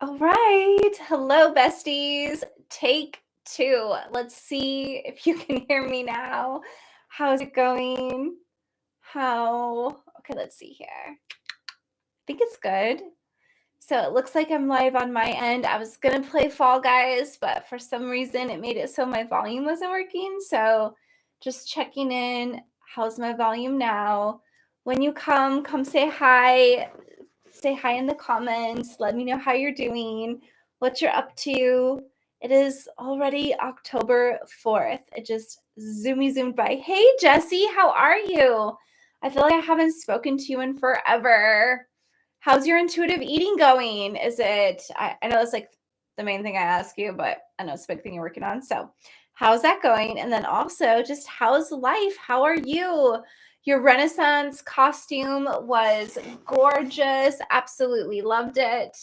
All right. Hello, besties. Take two. Let's see if you can hear me now. How's it going? Okay, let's see here. I think it's good. So it looks like I'm live on my end. I was going to play Fall Guys, but for some reason it made it so my volume wasn't working. So just checking in. How's my volume now? When you come say hi. Say hi in the comments. Let me know how you're doing, what you're up to. It is already October 4th. It just zoomed by. Hey, Jessie, how are you? I feel like I haven't spoken to you in forever. How's your intuitive eating going? I know it's like the main thing I ask you, but I know it's a big thing you're working on. So how's that going? And then also just how's life? How are you? Your Renaissance costume was gorgeous. Absolutely loved it.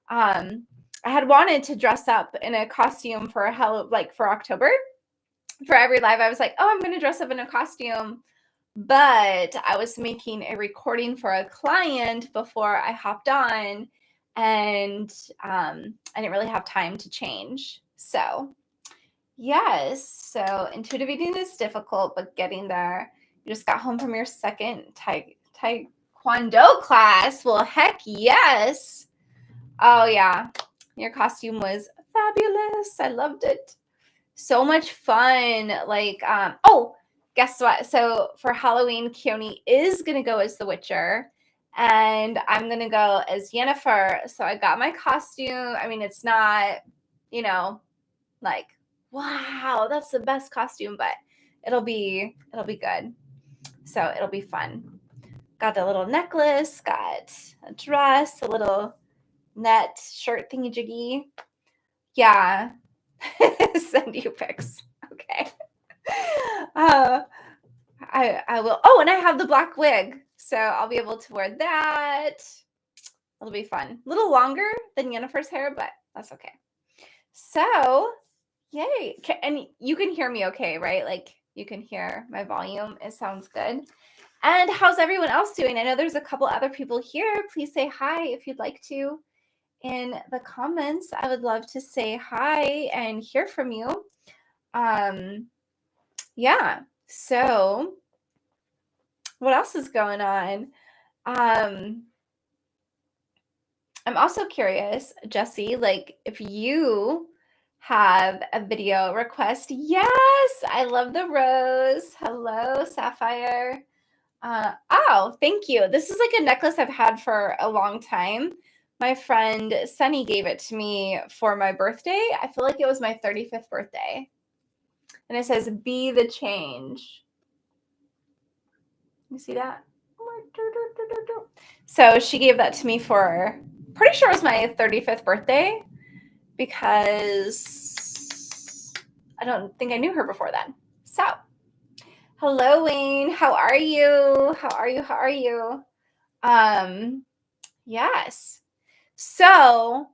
I had wanted to dress up in a costume for for October. For every live, I was like, oh, I'm going to dress up in a costume. But I was making a recording for a client before I hopped on, and I didn't really have time to change. So, yes. So intuitive eating is difficult, but getting there. You just got home from your second taekwondo class. Well, heck yes. Oh, yeah. Your costume was fabulous. I loved it. So much fun. Guess what? So for Halloween, Keone is going to go as the Witcher, and I'm going to go as Yennefer. So I got my costume. I mean, it's not, like, wow, that's the best costume, but it'll be good. So it'll be fun. Got the little necklace, got a dress, a little net shirt thingy jiggy. Yeah. Send you pics. Okay. I will. Oh, and I have the black wig, so I'll be able to wear that. It'll be fun. A little longer than Yennefer's hair, but that's okay. So, yay. And you can hear me okay, right? Like you can hear my volume. It sounds good. And how's everyone else doing? I know there's a couple other people here. Please say hi if you'd like to in the comments. I would love to say hi and hear from you. Yeah. So what else is going on? I'm also curious, Jessie, like if you have a video request. Yes, I love the rose. Hello, Sapphire. Oh, thank you. This is like a necklace I've had for a long time. My friend Sunny gave it to me for my birthday. I feel like it was my 35th birthday. And it says, be the change. You see that? So she gave that to me for, pretty sure it was my 35th birthday, because I don't think I knew her before then. So, hello, Wayne. How are you? How are you? Yes. So,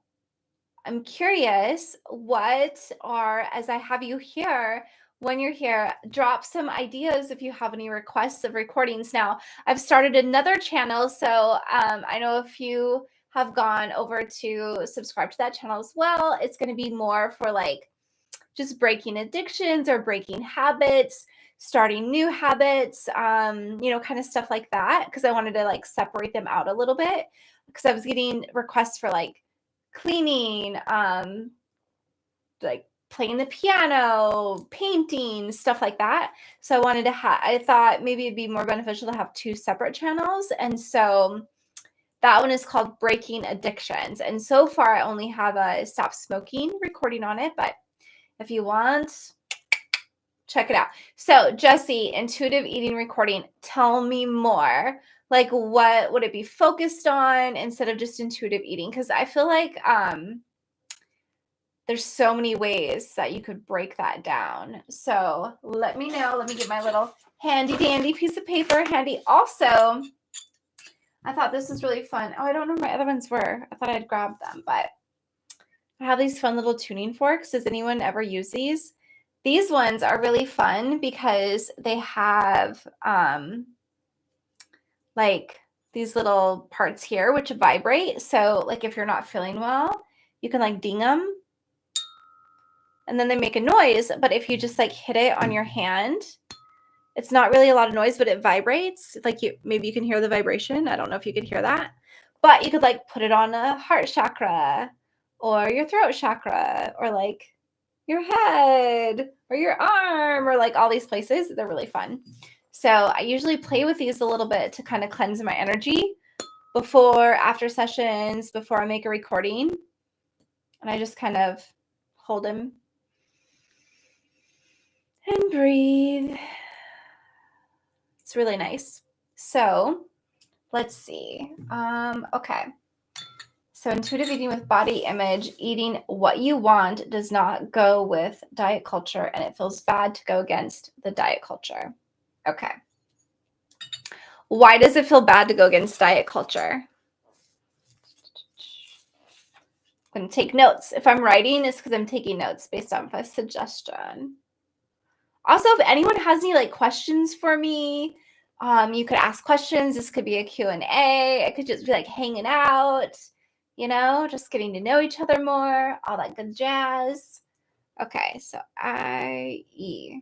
I'm curious, as I have you here, when you're here, drop some ideas if you have any requests of recordings. Now, I've started another channel, so I know if you have gone over to subscribe to that channel as well, it's going to be more for like just breaking addictions or breaking habits, starting new habits, kind of stuff like that, because I wanted to like separate them out a little bit, because I was getting requests for like cleaning, like playing the piano, painting, stuff like that. So I wanted to I thought maybe it'd be more beneficial to have two separate channels. And so that one is called Breaking Addictions. And so far I only have a Stop Smoking recording on it, but if you want, check it out. So Jessie, intuitive eating recording, tell me more. Like what would it be focused on instead of just intuitive eating? Because I feel like there's so many ways that you could break that down. So let me know. Let me get my little handy dandy piece of paper handy. Also, I thought this was really fun. Oh, I don't know where my other ones were. I thought I'd grab them, but I have these fun little tuning forks. Does anyone ever use these? These ones are really fun because they have like these little parts here which vibrate. So like if you're not feeling well, you can like ding them and then they make a noise. But if you just like hit it on your hand, it's not really a lot of noise, but it vibrates. Like maybe you can hear the vibration. I don't know if you could hear that, but you could like put it on a heart chakra or your throat chakra or like your head or your arm or like all these places. They're really fun. So I usually play with these a little bit to kind of cleanse my energy before, after sessions, before I make a recording. And I just kind of hold them and breathe. It's really nice. So let's see. Okay. So intuitive eating with body image, eating what you want does not go with diet culture, and it feels bad to go against the diet culture. Okay. Why does it feel bad to go against diet culture? I'm going to take notes. If I'm writing, it's because I'm taking notes based on a suggestion. Also, if anyone has any like questions for me, you could ask questions. This could be a Q&A. It could just be like hanging out, just getting to know each other more, all that good jazz. Okay, so IE.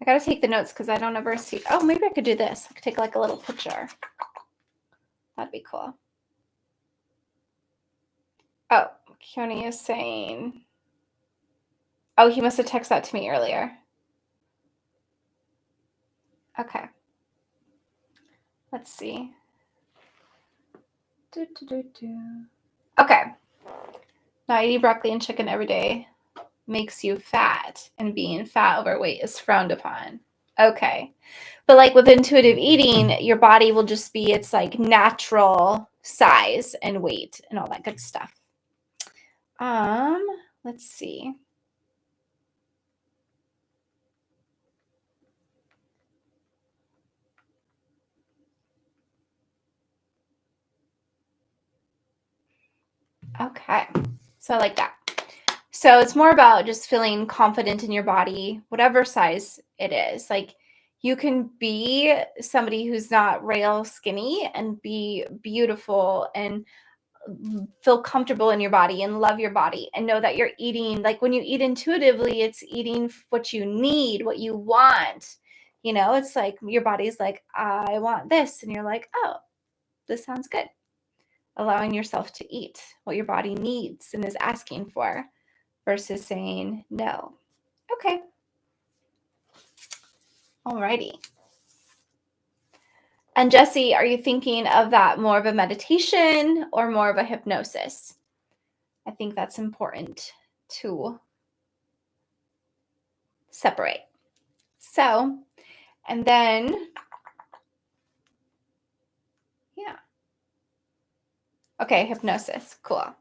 I got to take the notes because I don't ever see. Oh, maybe I could do this. I could take like a little picture. That'd be cool. Oh, Keone is saying, oh, he must have texted that to me earlier. Okay. Let's see. Okay. Not eating broccoli and chicken every day makes you fat, and being fat overweight is frowned upon. Okay. But like with intuitive eating, your body will just be its like natural size and weight and all that good stuff. Let's see. Okay. So I like that. So it's more about just feeling confident in your body, whatever size it is. Like you can be somebody who's not rail skinny and be beautiful and feel comfortable in your body and love your body and know that you're eating. Like when you eat intuitively, it's eating what you need, what you want. It's like your body's like, I want this. And you're like, oh, this sounds good. Allowing yourself to eat what your body needs and is asking for versus saying no. Okay. Alrighty. And Jesse, are you thinking of that more of a meditation or more of a hypnosis? I think that's important to separate. So, and then, yeah. Okay, hypnosis. Cool.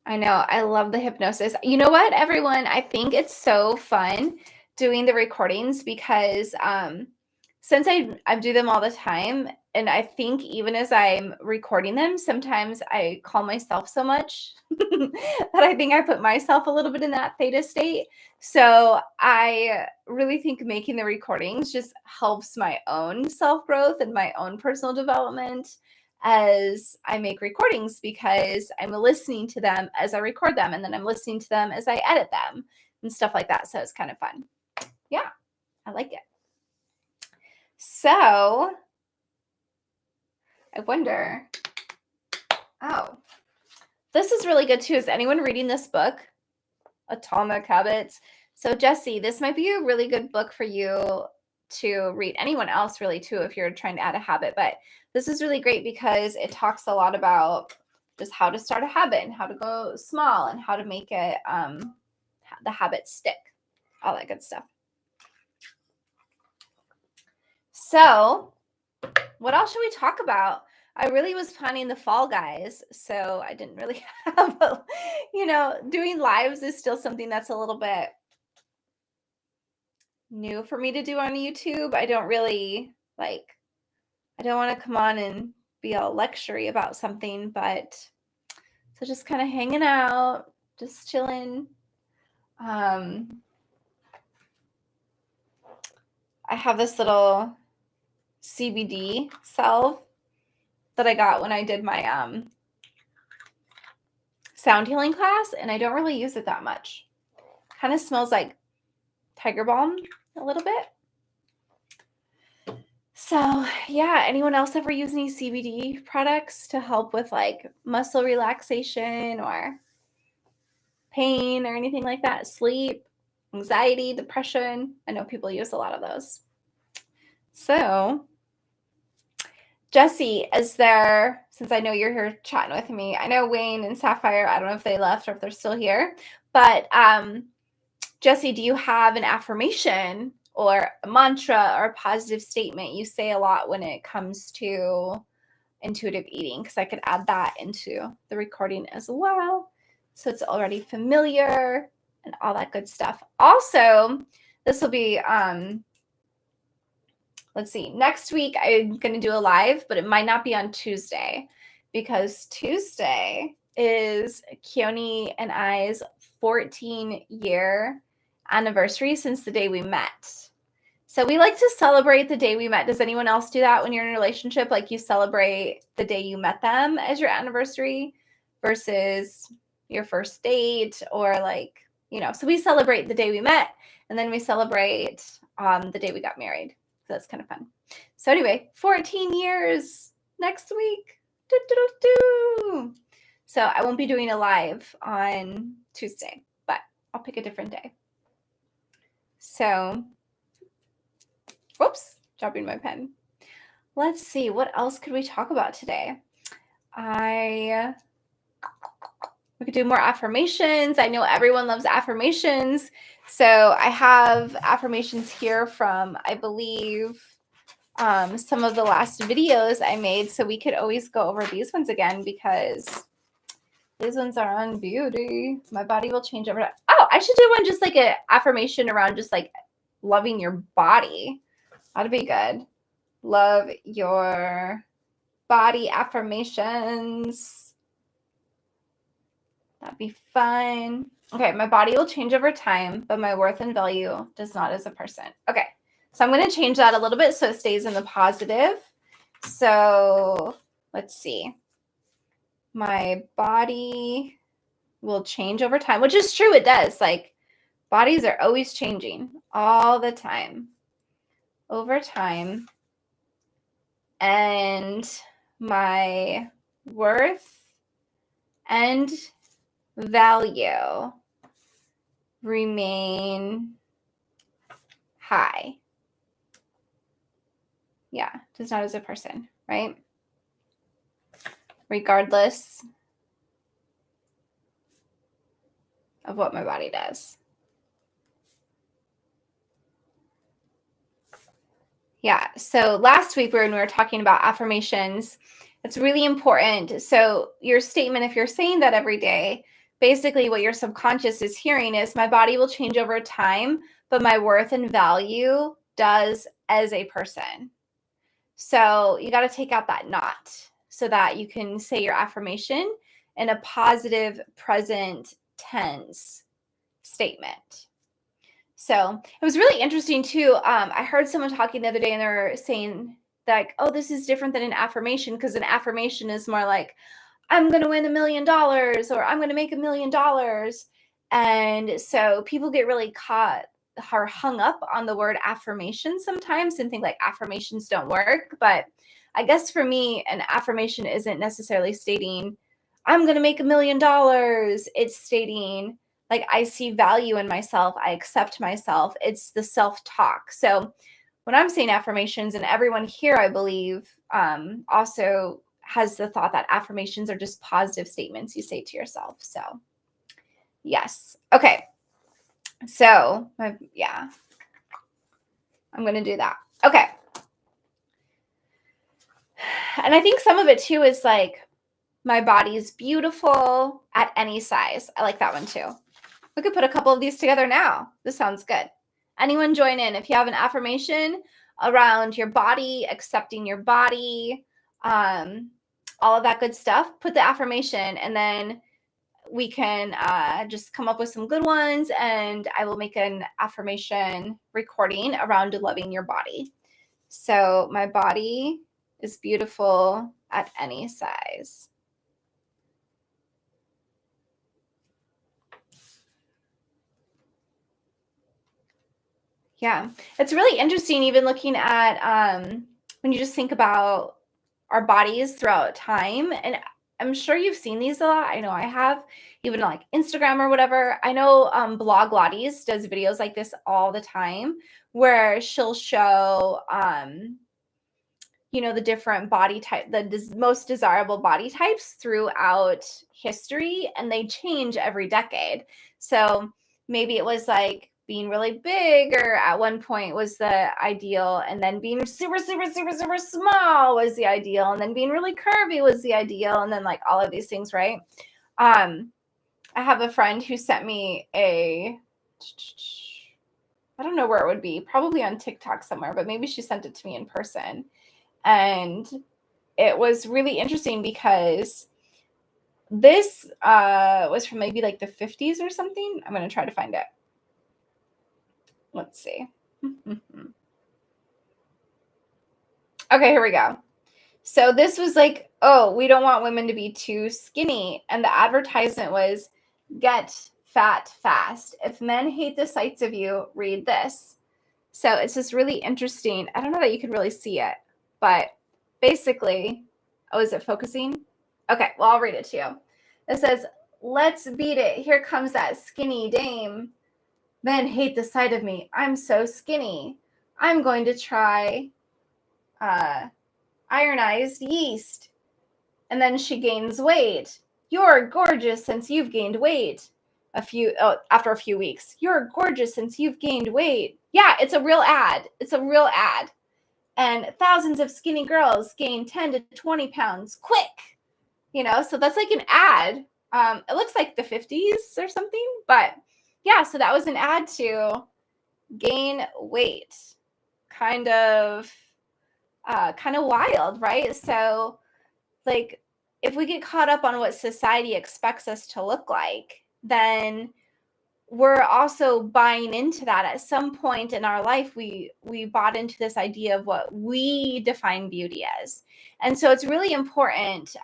I know. I love the hypnosis. You know what, everyone? I think it's so fun doing the recordings because since I do them all the time, and I think even as I'm recording them, sometimes I call myself so much that I think I put myself a little bit in that theta state. So I really think making the recordings just helps my own self-growth and my own personal development as I make recordings because I'm listening to them as I record them, and then I'm listening to them as I edit them and stuff like that. So it's kind of fun. Yeah, I like it. So I wonder, oh, this is really good too. Is anyone reading this book, Atomic Habits? So Jesse, this might be a really good book for you to read. Anyone else really too, if you're trying to add a habit. But this is really great because it talks a lot about just how to start a habit and how to go small and how to make it the habit stick, all that good stuff. So what else should we talk about? I really was planning the fall, guys, so I didn't really have doing lives is still something that's a little bit new for me to do on YouTube. I don't really I don't want to come on and be all lectury about something, but so just kind of hanging out, just chilling. I have this little CBD salve that I got when I did my sound healing class, and I don't really use it that much. Kind of smells like tiger balm a little bit. So yeah, anyone else ever use any CBD products to help with like muscle relaxation or pain or anything like that? Sleep, anxiety, depression. I know people use a lot of those. So Jesse, since I know you're here chatting with me, I know Wayne and Sapphire, I don't know if they left or if they're still here, but Jesse, do you have an affirmation or a mantra or a positive statement you say a lot when it comes to intuitive eating? Because I could add that into the recording as well. So it's already familiar and all that good stuff. Also, this will be, let's see, next week I'm going to do a live, but it might not be on Tuesday because Tuesday is Keone and I's 14-year anniversary since the day we met. So we like to celebrate the day we met. Does anyone else do that when you're in a relationship? Like you celebrate the day you met them as your anniversary versus your first date, or like, so we celebrate the day we met and then we celebrate the day we got married. So that's kind of fun. So anyway, 14 years next week. So I won't be doing a live on Tuesday, but I'll pick a different day. So, whoops, dropping my pen. Let's see, what else could we talk about today? We could do more affirmations. I know everyone loves affirmations. So I have affirmations here from, I believe, some of the last videos I made. So we could always go over these ones again because these ones are on beauty. My body will change over. Oh, I should do one just like an affirmation around just like loving your body. That'd be good. Love your body affirmations. That'd be fun. Okay, my body will change over time, but my worth and value does not as a person. Okay, so I'm going to change that a little bit so it stays in the positive. So let's see. My body will change over time, which is true. It does. Like bodies are always changing all the time, over time. And my worth and value remain high. Yeah, does not as a person, right? Regardless of what my body does. Yeah, so last week when we were talking about affirmations, it's really important. So your statement, if you're saying that every day, basically what your subconscious is hearing is my body will change over time, but my worth and value does as a person. So you got to take out that not so that you can say your affirmation in a positive present tense statement. So it was really interesting too. I heard someone talking the other day and they were saying like, oh, this is different than an affirmation because an affirmation is more like, I'm going to win $1 million or I'm going to make $1 million. And so people get really hung up on the word affirmation sometimes and think like affirmations don't work. But I guess for me, an affirmation isn't necessarily stating, I'm going to make $1 million. It's stating, like, I see value in myself. I accept myself. It's the self-talk. So when I'm saying affirmations, and everyone here, I believe, also has the thought that affirmations are just positive statements you say to yourself. So yes. Okay. So yeah, I'm going to do that. Okay. And I think some of it too is like, my body's beautiful at any size. I like that one too. We could put a couple of these together now. This sounds good. Anyone join in if you have an affirmation around your body, accepting your body, all of that good stuff. Put the affirmation and then we can just come up with some good ones, and I will make an affirmation recording around loving your body. So my body is beautiful at any size. Yeah, it's really interesting even looking at when you just think about our bodies throughout time. And I'm sure you've seen these a lot. I know I have, even like Instagram or whatever. I know Blog Lotties does videos like this all the time where she'll show the different body type, the most desirable body types throughout history, and they change every decade. So maybe it was like being really big, or at one point was the ideal, and then being super, super, super, super small was the ideal, and then being really curvy was the ideal, and then like all of these things, right? I have a friend who sent me I don't know where it would be, probably on TikTok somewhere, but maybe she sent it to me in person. And it was really interesting because this was from maybe like the 50s or something. I'm going to try to find it. Let's see. Okay, here we go. So this was like, oh, we don't want women to be too skinny. And the advertisement was, get fat fast. If men hate the sights of you, read this. So it's just really interesting. I don't know that you can really see it, but basically, oh, is it focusing? Okay, well, I'll read it to you. It says, let's beat it. Here comes that skinny dame. Men hate the sight of me. I'm so skinny. I'm going to try ironized yeast. And then she gains weight. You're gorgeous since you've gained weight. After a few weeks. You're gorgeous since you've gained weight. Yeah, it's a real ad. It's a real ad. And thousands of skinny girls gain 10 to 20 pounds quick. So that's like an ad. It looks like the 50s or something, but yeah, so that was an ad to gain weight. Kind of wild, right? So like, if we get caught up on what society expects us to look like, then we're also buying into that. At some point in our life, we bought into this idea of what we define beauty as. And so it's really important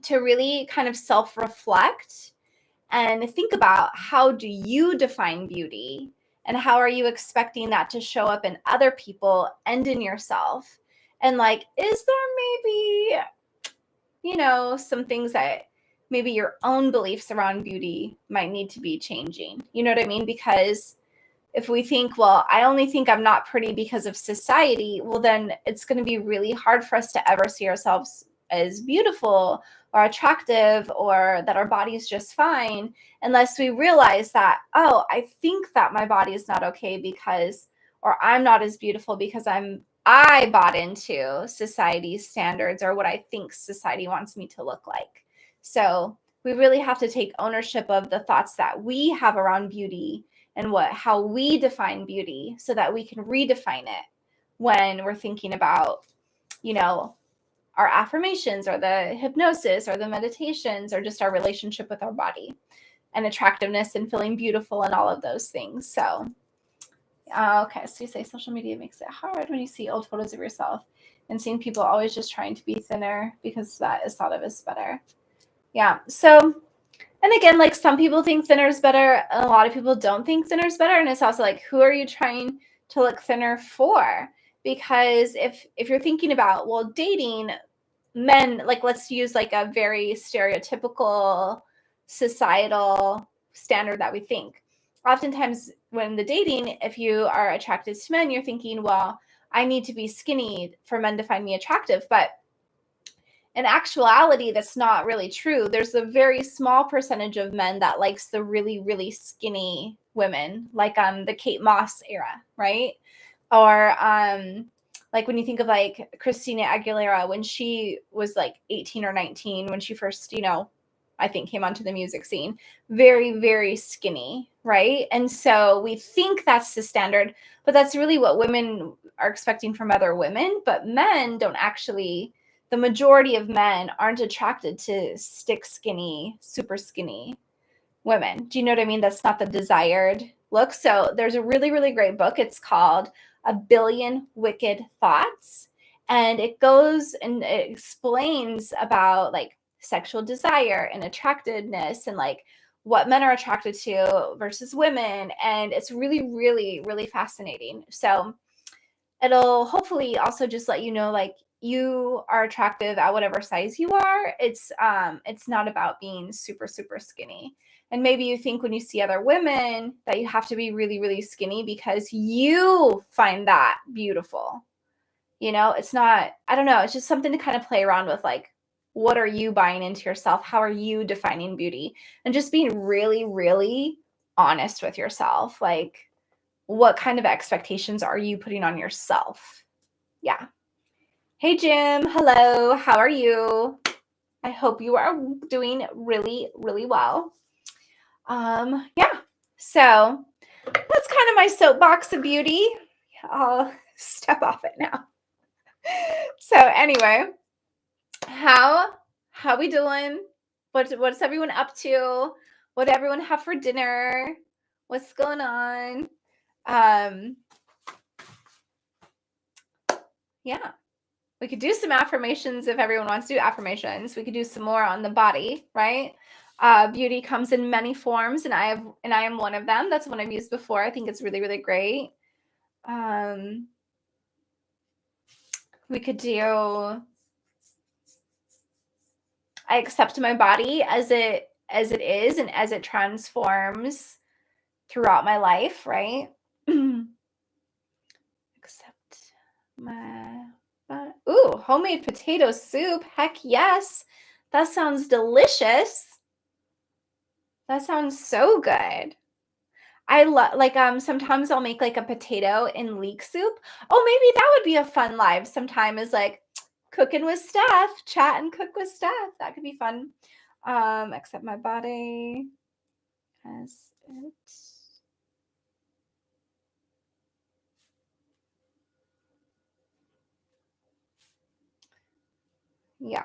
to really kind of self-reflect and think about, how do you define beauty, and how are you expecting that to show up in other people and in yourself? And like, is there maybe some things that maybe your own beliefs around beauty might need to be changing? You know what I mean? Because if we think, well, I only think I'm not pretty because of society, well, then it's going to be really hard for us to ever see ourselves as beautiful or attractive, or that our body is just fine, unless we realize that, oh, I think that my body is not okay because, or I'm not as beautiful because I bought into society's standards, or what I think society wants me to look like. So we really have to take ownership of the thoughts that we have around beauty and how we define beauty, so that we can redefine it when we're thinking about, our affirmations, or the hypnosis, or the meditations, or just our relationship with our body and attractiveness and feeling beautiful and all of those things. So okay, so you say social media makes it hard when you see old photos of yourself and seeing people always just trying to be thinner because that is thought of as better. Yeah. So, and again, like, some people think thinner is better, and a lot of people don't think thinner is better. And it's also like, who are you trying to look thinner for? Because if you're thinking about, well, dating men, like, let's use like a very stereotypical societal standard that we think. Oftentimes when the dating, if you are attracted to men, you're thinking, well, I need to be skinny for men to find me attractive. But in actuality, that's not really true. There's a very small percentage of men that likes the really, really skinny women, like the Kate Moss era, right? Or like when you think of like Christina Aguilera, when she was like 18 or 19, when she first, I think came onto the music scene, very, very skinny, right? And so we think that's the standard, but that's really what women are expecting from other women. But men don't actually the majority of men aren't attracted to stick skinny, super skinny women. Do you know what I mean? That's not the desired look. So there's a really, really great book. It's called A Billion Wicked Thoughts. And it goes and it explains about like sexual desire and attractiveness and like what men are attracted to versus women. And it's really, really, really fascinating. So it'll hopefully also just let you know like you are attractive at whatever size you are. It's not about being super, super skinny. And maybe you think when you see other women that you have to be really, really skinny because you find that beautiful. You know, it's not, I don't know, it's just something to kind of play around with like, what are you buying into yourself? How are you defining beauty? And just being really, really honest with yourself. Like, what kind of expectations are you putting on yourself? Yeah. Hey, Jim. Hello. How are you? I hope you are doing really, really well. Yeah. So that's kind of my soapbox of beauty. I'll step off it now. So anyway, how we doing? What's everyone up to? What did everyone have for dinner? What's going on? Yeah. We could do some affirmations if everyone wants to do affirmations. We could do some more on the body, right? Beauty comes in many forms, and I am one of them. That's one I've used before. I think it's really, really great. We could do I accept my body as it is and as it transforms throughout my life, right? Accept my ooh, homemade potato soup. Heck yes. That sounds delicious. That sounds so good. I love like sometimes I'll make like a potato and leek soup. Oh, maybe that would be a fun live sometime is like cooking with Steph, chat and cook with Steph. That could be fun. Accept my body as it. Yeah.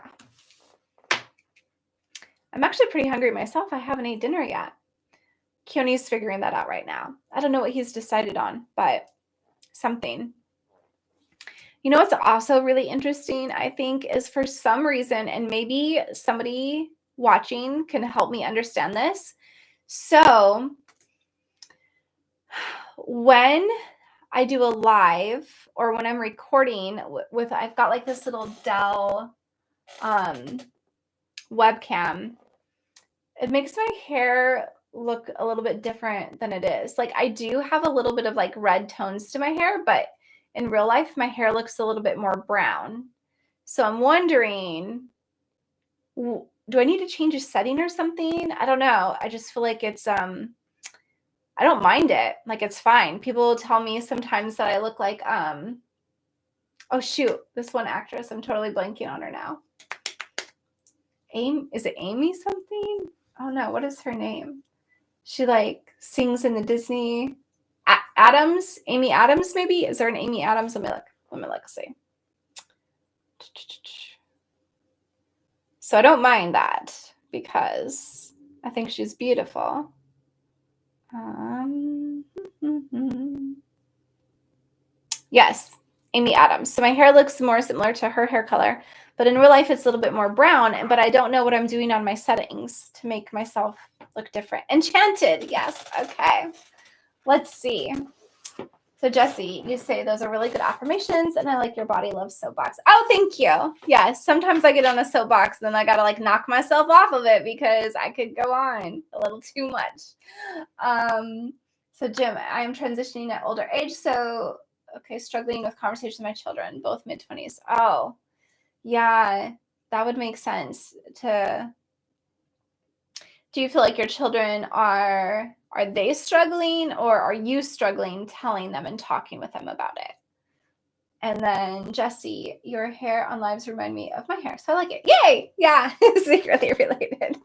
I'm actually pretty hungry myself. I haven't ate dinner yet. Keone's figuring that out right now. I don't know what he's decided on, but something. You know what's also really interesting, I think, is for some reason, and maybe somebody watching can help me understand this. So when I do a live or when I'm recording with I've got like this little Dell webcam, it makes my hair look a little bit different than it is. Like I do have a little bit of like red tones to my hair, but in real life, my hair looks a little bit more brown. So I'm wondering, do I need to change a setting or something? I don't know. I just feel like it's, I don't mind it. Like it's fine. People tell me sometimes that I look like, oh shoot, this one actress, I'm totally blanking on her now. Is it Amy something? Oh no, what is her name? She like sings in the Disney Adams, Amy Adams maybe? Is there an Amy Adams? Let me look, see. So I don't mind that because I think she's beautiful. Yes, Amy Adams. So my hair looks more similar to her hair color, but in real life it's a little bit more brown, but I don't know what I'm doing on my settings to make myself look different. Enchanted, yes. Okay. Let's see. So Jessie, you say those are really good affirmations and I like your body loves soapbox. Oh, thank you. Yes, sometimes I get on a soapbox and then I got to like knock myself off of it because I could go on a little too much. So Jim, I am transitioning at older age. So, okay, struggling with conversations with my children, both mid-20s. Oh, yeah, that would make sense to. Do you feel like your children are they struggling or are you struggling telling them and talking with them about it? And then Jessie, your hair on lives remind me of my hair. So I like it. Yay. Yeah. Secretly related.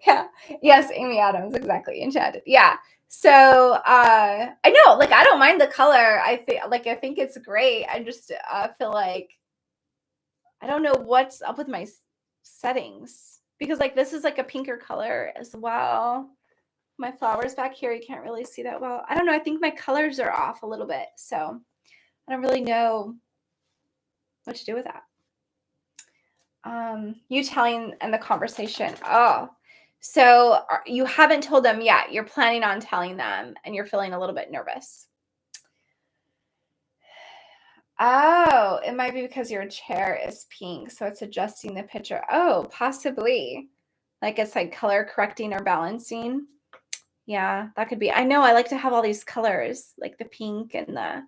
Yeah. Yes. Amy Adams. Exactly. Enchanted. Yeah. So I know, like, I don't mind the color. I think it's great. I just feel like I don't know what's up with my settings because like this is like a pinker color as well. My flowers back here, you can't really see that well. I don't know. I think my colors are off a little bit. So I don't really know what to do with that. You telling and the conversation. Oh, so you haven't told them yet. You're planning on telling them and you're feeling a little bit nervous. Oh, it might be because your chair is pink, so it's adjusting the picture. Oh, possibly. Like it's like color correcting or balancing. Yeah, that could be. I know I like to have all these colors, like the pink and the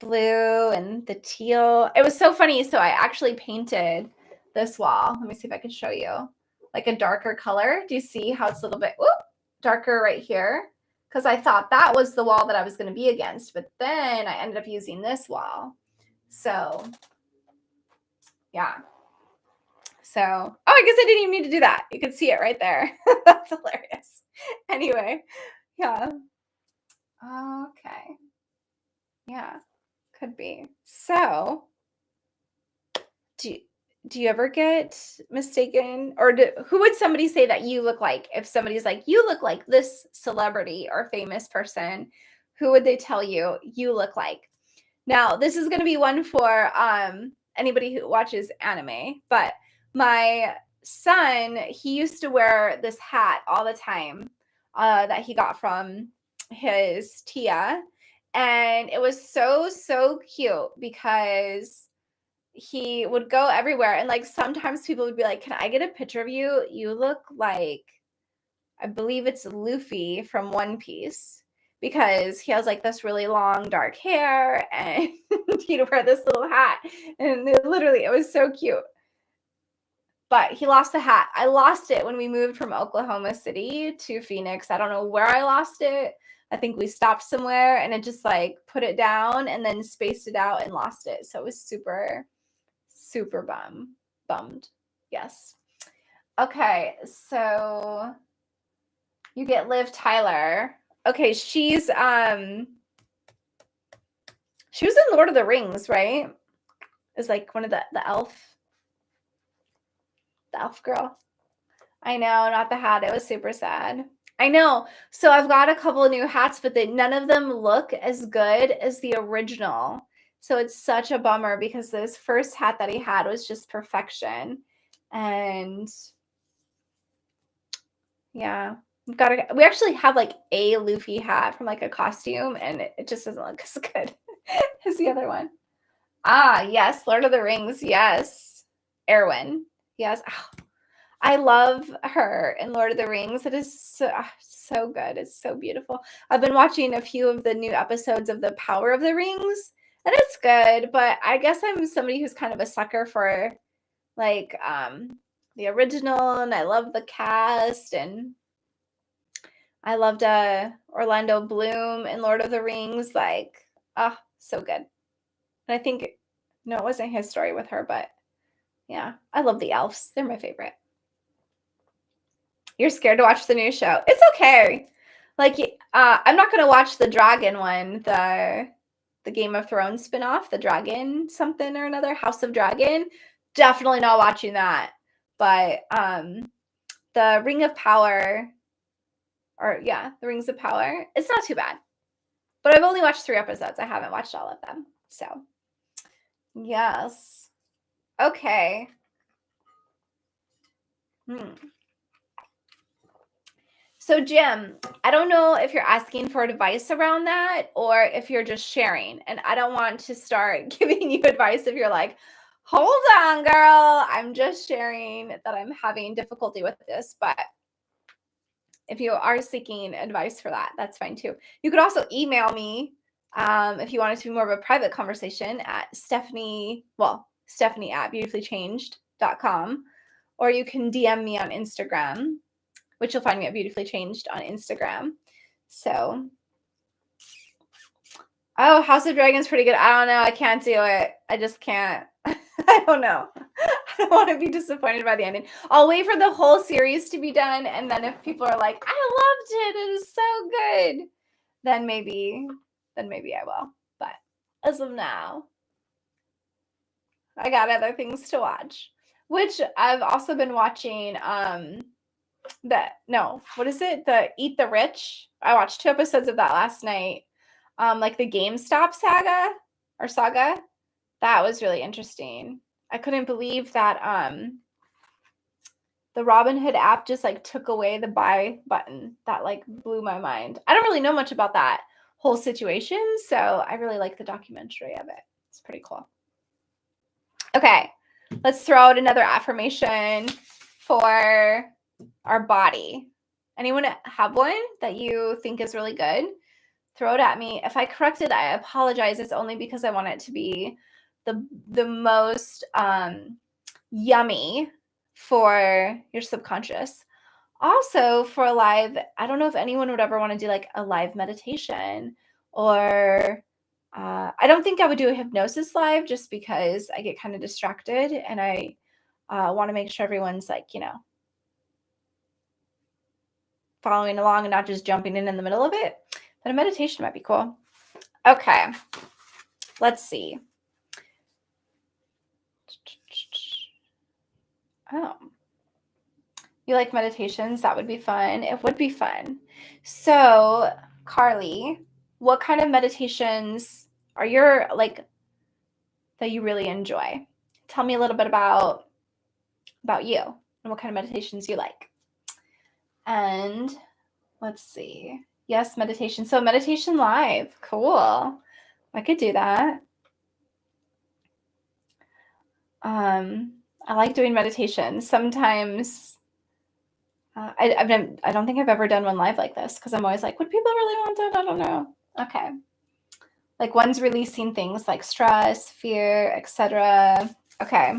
blue and the teal. It was so funny. So I actually painted this wall. Let me see if I can show you. Like a darker color. Do you see how it's a little bit darker right here? Because I thought that was the wall that I was going to be against. But then I ended up using this wall. So, yeah. So, oh, I guess I didn't even need to do that. You can see it right there. That's hilarious. Anyway, yeah. Okay. Yeah, could be. So, do you ever get mistaken or who would somebody say that you look like if somebody's like you look like this celebrity or famous person, who would they tell you you look like? Now, this is going to be one for anybody who watches anime, but my son, he used to wear this hat all the time that he got from his tia, and it was so cute because he would go everywhere, and like sometimes people would be like, "Can I get a picture of you? You look like, I believe it's Luffy from One Piece." Because he has like this really long dark hair and he'd wear this little hat. And it was so cute. But he lost the hat. I lost it when we moved from Oklahoma City to Phoenix. I don't know where I lost it. I think we stopped somewhere and it just like put it down and then spaced it out and lost it. So it was super, super bummed. Yes. Okay. So you get Liv Tyler. Okay, she was in Lord of the Rings, right? Is like one of the elf girl. I know, not the hat. It was super sad. I know. So I've got a couple of new hats, but none of them look as good as the original. So it's such a bummer because this first hat that he had was just perfection. And yeah. We actually have like a Luffy hat from like a costume, and it just doesn't look as good as the other one. Ah, yes, Lord of the Rings, yes. Erwin, yes. Oh, I love her in Lord of the Rings. It is so good. It's so beautiful. I've been watching a few of the new episodes of The Power of the Rings, and it's good, but I guess I'm somebody who's kind of a sucker for like the original, and I love the cast, and I loved Orlando Bloom in Lord of the Rings. Like, so good. And I think, no, it wasn't his story with her, but yeah, I love the elves. They're my favorite. You're scared to watch the new show. It's okay. Like, I'm not going to watch the dragon one, the Game of Thrones spinoff, the dragon something or another, House of Dragon. Definitely not watching that. But the Ring of Power, the Rings of Power, it's not too bad. But I've only watched 3 episodes. I haven't watched all of them. So, yes. Okay. So, Jim, I don't know if you're asking for advice around that or if you're just sharing. And I don't want to start giving you advice if you're like, hold on, girl. I'm just sharing that I'm having difficulty with this. But if you are seeking advice for that, that's fine too. You could also email me if you want it to be more of a private conversation at Stephanie at beautifullychanged.com, or you can DM me on Instagram, which you'll find me at Beautifully Changed on Instagram. So, House of Dragon's pretty good. I don't know. I can't do it. I just can't. I don't know. I don't want to be disappointed by the ending. I'll wait for the whole series to be done, and then if people are like, I loved it, it is so good, then maybe I will. But as of now, I got other things to watch. Which I've also been watching what is it? The Eat the Rich. I watched 2 episodes of that last night. Like the GameStop saga. That was really interesting. I couldn't believe that the Robinhood app just like took away the buy button. That like blew my mind. I don't really know much about that whole situation, so I really like the documentary of it. It's pretty cool. Okay, let's throw out another affirmation for our body. Anyone have one that you think is really good? Throw it at me. If I correct it, I apologize. It's only because I want it to be the most yummy for your subconscious. Also for a live, I don't know if anyone would ever want to do like a live meditation, or I don't think I would do a hypnosis live just because I get kind of distracted, and I want to make sure everyone's like, following along and not just jumping in the middle of it. But a meditation might be cool. Okay, let's see. Oh, you like meditations? That would be fun. It would be fun. So, Carly, what kind of meditations are your like that you really enjoy? Tell me a little bit about you and what kind of meditations you like. And let's see. Yes, meditation. So meditation live. Cool. I could do that. I like doing meditation. Sometimes I don't think I've ever done one live like this because I'm always like, would people really want that? I don't know. Okay. Like one's releasing things like stress, fear, etc. Okay.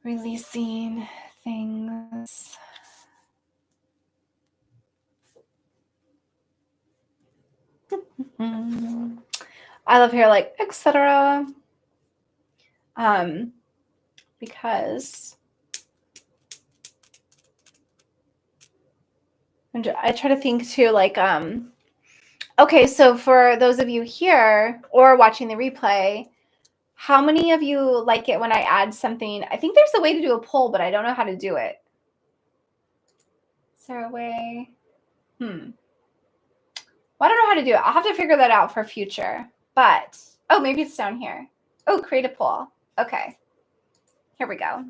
Releasing things. I love here like etc. Because I try to think too, like okay, so for those of you here or watching the replay, how many of you like it when I add something? I think there's a way to do a poll, but I don't know how to do it. Is there a way? Well, I don't know how to do it. I'll have to figure that out for future. But, oh, maybe it's down here. Oh, create a poll. Okay. Here we go.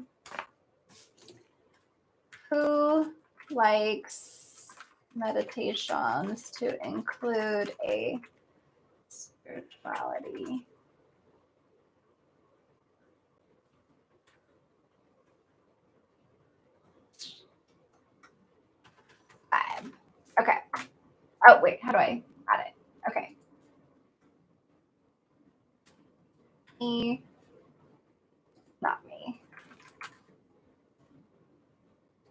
Who likes meditations to include a spirituality? Okay. Oh, wait. How do I add it? Okay. Me. Not me.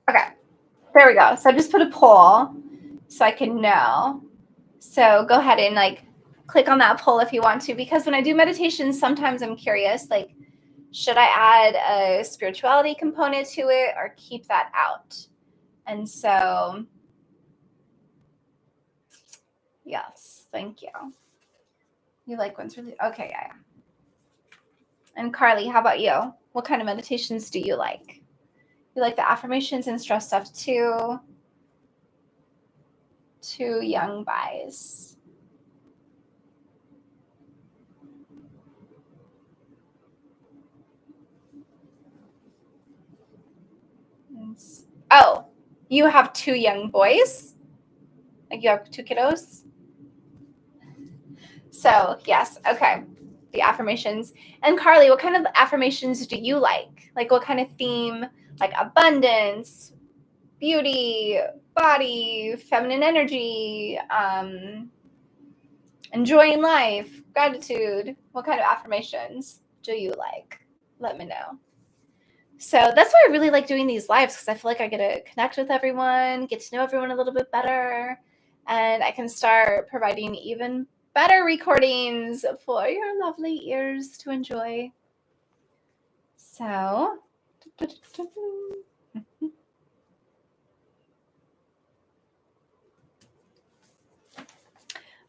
Okay. There we go. So I just put a poll so I can know. So go ahead and like click on that poll if you want to, because when I do meditation, sometimes I'm curious, like, should I add a spirituality component to it or keep that out? And so, yes, thank you. You like ones really? Okay, yeah. And Carly, how about you? What kind of meditations do you like? You like the affirmations and stress stuff too? 2 young buys. Oh, you have 2 young boys? Like you have 2 kiddos? So, yes, okay. The affirmations. And Carly, what kind of affirmations do you like? Like what kind of theme? Like abundance, beauty, body, feminine energy, enjoying life, gratitude. What kind of affirmations do you like? Let me know. So that's why I really like doing these lives, because I feel like I get to connect with everyone, get to know everyone a little bit better, and I can start providing even better recordings for your lovely ears to enjoy. So,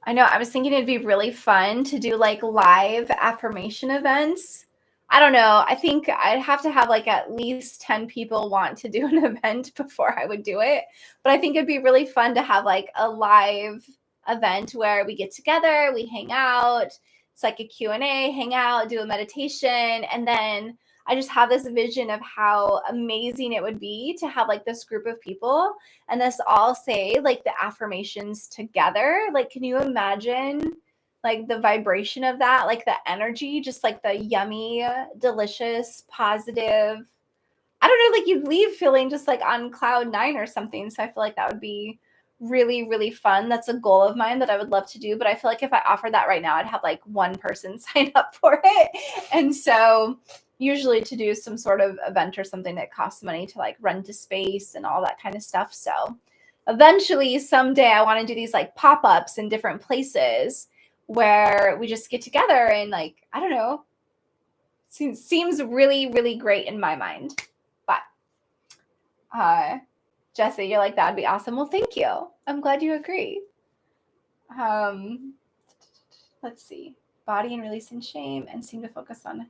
I know. I was thinking it'd be really fun to do like live affirmation events. I don't know. I think I'd have to have like at least 10 people want to do an event before I would do it. But I think it'd be really fun to have like a live event where we get together, we hang out. It's like a Q&A, hang out, do a meditation, and then I just have this vision of how amazing it would be to have like this group of people and us all say like the affirmations together. Like, can you imagine like the vibration of that, like the energy, just like the yummy, delicious, positive? I don't know, like you'd leave feeling just like on cloud nine or something. So I feel like that would be really, really fun. That's a goal of mine that I would love to do. But I feel like if I offered that right now, I'd have like one person sign up for it. And so usually to do some sort of event or something that costs money to like rent a space and all that kind of stuff. So eventually someday I want to do these like pop-ups in different places where we just get together and like, I don't know, seems really, really great in my mind. But Jesse, you're like, that'd be awesome. Well, thank you. I'm glad you agree. Let's see. Body and releasing shame and seem to focus on,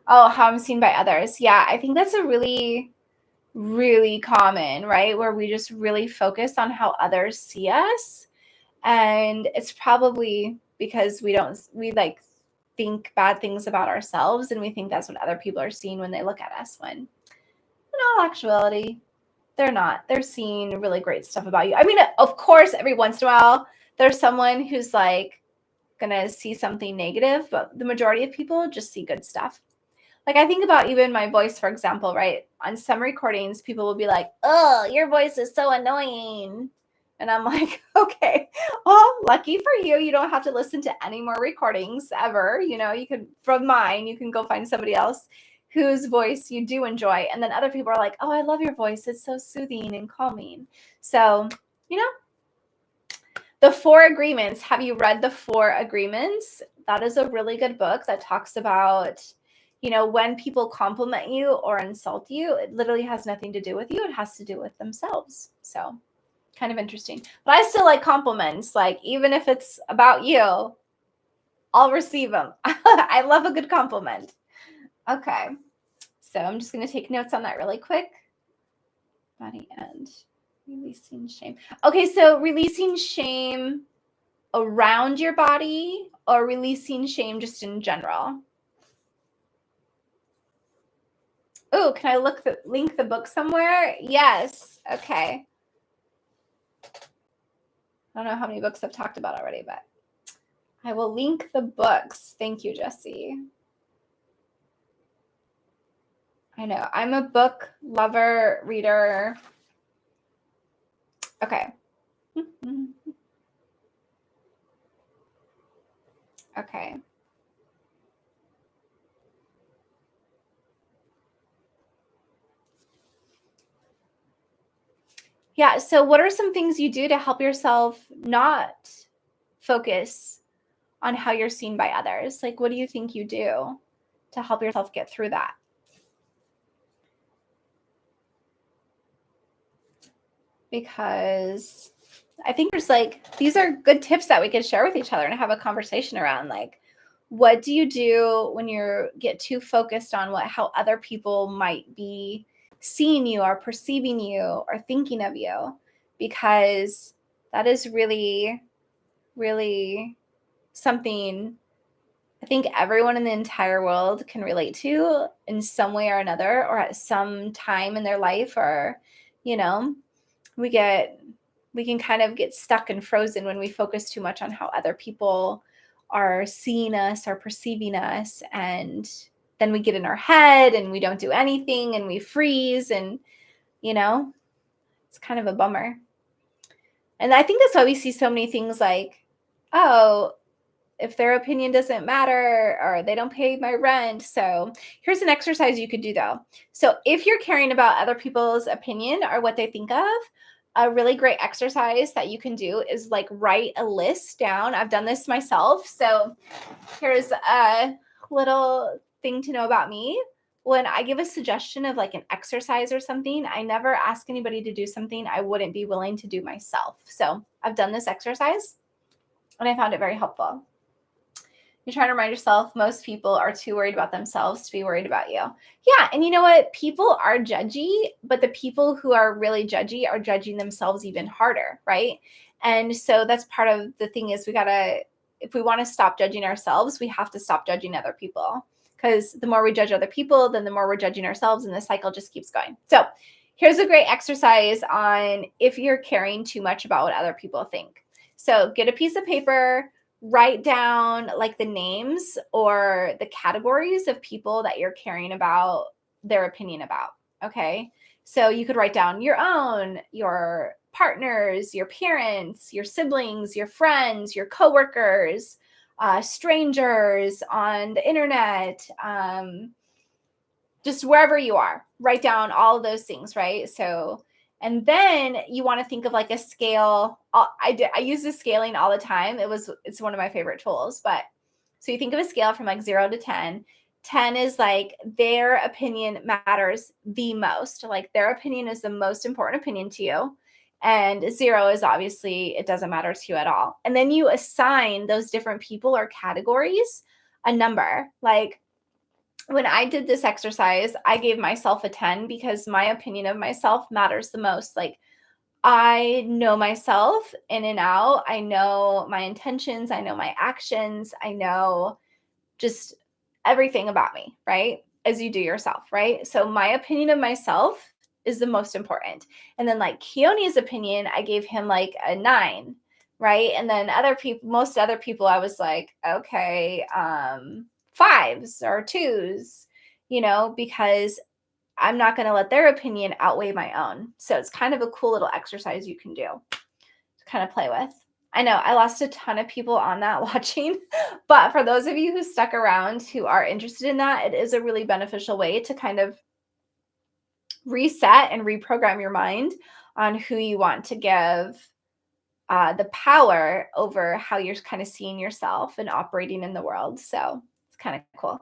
how I'm seen by others. Yeah, I think that's a really, really common, right? Where we just really focus on how others see us. And it's probably because we like think bad things about ourselves and we think that's what other people are seeing when they look at us, when in all actuality, they're not. They're seeing really great stuff about you. I mean, of course, every once in a while, there's someone who's like going to see something negative, but the majority of people just see good stuff. Like I think about even my voice, for example, right? On some recordings, people will be like, oh, your voice is so annoying. And I'm like, okay, well, lucky for you, you don't have to listen to any more recordings ever. You know, you can, from mine, you can go find somebody else whose voice you do enjoy. And then other people are like, oh, I love your voice. It's so soothing and calming. So, you know, the 4 Agreements. Have you read the 4 Agreements? That is a really good book that talks about, you know, when people compliment you or insult you, it literally has nothing to do with you. It has to do with themselves. So kind of interesting. But I still like compliments. Like, even if it's about you, I'll receive them. I love a good compliment. Okay. So I'm just going to take notes on that really quick. Body and releasing shame. Okay, so releasing shame around your body or releasing shame just in general? Oh, can I link the book somewhere? Yes. Okay. I don't know how many books I've talked about already, but I will link the books. Thank you, Jesse. I know. I'm a book lover, reader. Okay. Okay. Yeah. So what are some things you do to help yourself not focus on how you're seen by others? Like, what do you think you do to help yourself get through that? Because I think there's like, these are good tips that we could share with each other and have a conversation around. Like, what do you do when you get too focused on how other people might be seeing you or perceiving you or thinking of you? Because that is really, really something I think everyone in the entire world can relate to in some way or another, or at some time in their life, or, you know, we can kind of get stuck and frozen when we focus too much on how other people are seeing us or perceiving us. And then we get in our head and we don't do anything and we freeze, and, you know, it's kind of a bummer. And I think that's why we see so many things like, oh, if their opinion doesn't matter or they don't pay my rent. So here's an exercise you could do though. So if you're caring about other people's opinion or what they think of, a really great exercise that you can do is like write a list down. I've done this myself. So here's a little thing to know about me. When I give a suggestion of like an exercise or something, I never ask anybody to do something I wouldn't be willing to do myself. So I've done this exercise. And I found it very helpful. You're trying to remind yourself most people are too worried about themselves to be worried about you. Yeah. And you know what? People are judgy, but the people who are really judgy are judging themselves even harder, right? And so that's part of the thing is if we want to stop judging ourselves, we have to stop judging other people. Because the more we judge other people, then the more we're judging ourselves, and the cycle just keeps going. So here's a great exercise on if you're caring too much about what other people think. So get a piece of paper, write down like the names or the categories of people that you're caring about their opinion about. Okay. So you could write down your own, your partners, your parents, your siblings, your friends, your coworkers, strangers on the internet, just wherever you are, write down all of those things, right? So, and then you want to think of like a scale. I use this scaling all the time. It's one of my favorite tools. But so you think of a scale from like 0 to 10. 10 is like their opinion matters the most. Like their opinion is the most important opinion to you. And 0 is obviously it doesn't matter to you at all. And then you assign those different people or categories a number. Like when I did this exercise, I gave myself a 10 because my opinion of myself matters the most. Like I know myself in and out. I know my intentions. I know my actions. I know just everything about me, right? As you do yourself, right? So my opinion of myself is the most important. And then like Keone's opinion, I gave him like a 9, right? And then most other people, I was like, okay, 5s or 2s, because I'm not going to let their opinion outweigh my own. So it's kind of a cool little exercise you can do to kind of play with. I know I lost a ton of people on that watching, but for those of you who stuck around who are interested in that, it is a really beneficial way to kind of reset and reprogram your mind on who you want to give the power over how you're kind of seeing yourself and operating in the world. So it's kind of cool.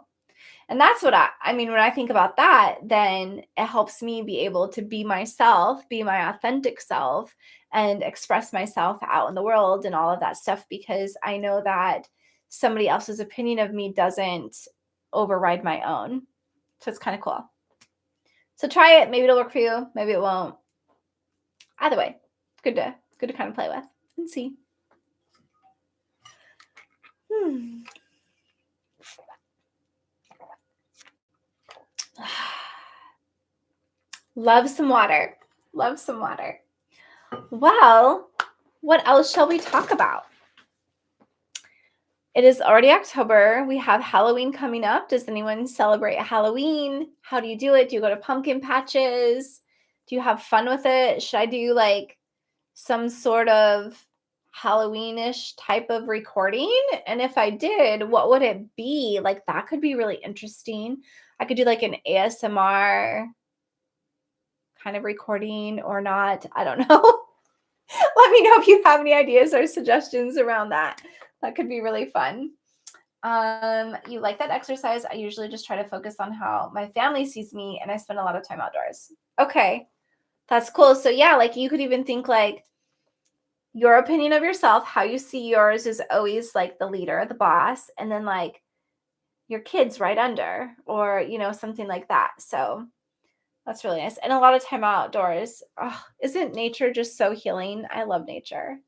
And that's what I mean, when I think about that, then it helps me be able to be myself, be my authentic self, and express myself out in the world and all of that stuff, because I know that somebody else's opinion of me doesn't override my own. So it's kind of cool. So try it. Maybe it'll work for you. Maybe it won't. Either way, good to kind of play with and see. Love some water. Love some water. Well, what else shall we talk about? It is already October. We have Halloween coming up. Does anyone celebrate Halloween? How do you do it? Do you go to pumpkin patches? Do you have fun with it? Should I do like some sort of Halloweenish type of recording? And if I did, what would it be? Like that could be really interesting. I could do like an ASMR kind of recording or not. I don't know. Let me know if you have any ideas or suggestions around that. That could be really fun. You like that exercise? I usually just try to focus on how my family sees me, and I spend a lot of time outdoors. Okay, that's cool. So yeah, like you could even think like your opinion of yourself, how you see yours is always like the leader, the boss, and then like your kids right under, or something like that. So that's really nice. And a lot of time outdoors. Oh, isn't nature just so healing? I love nature.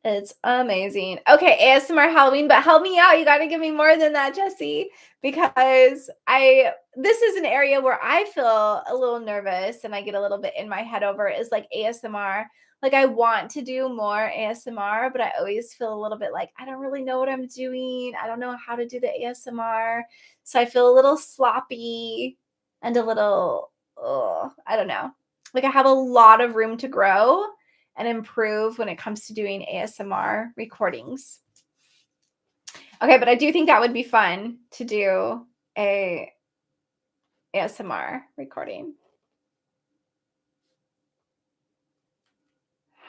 It's amazing. Okay, ASMR Halloween, but help me out. You got to give me more than that, Jessie, because this is an area where I feel a little nervous and I get a little bit in my head over is like ASMR. Like I want to do more ASMR, but I always feel a little bit like I don't really know what I'm doing. I don't know how to do the ASMR. So I feel a little sloppy and a little, I don't know. Like I have a lot of room to grow and improve when it comes to doing ASMR recordings. Okay, but I do think that would be fun to do a ASMR recording.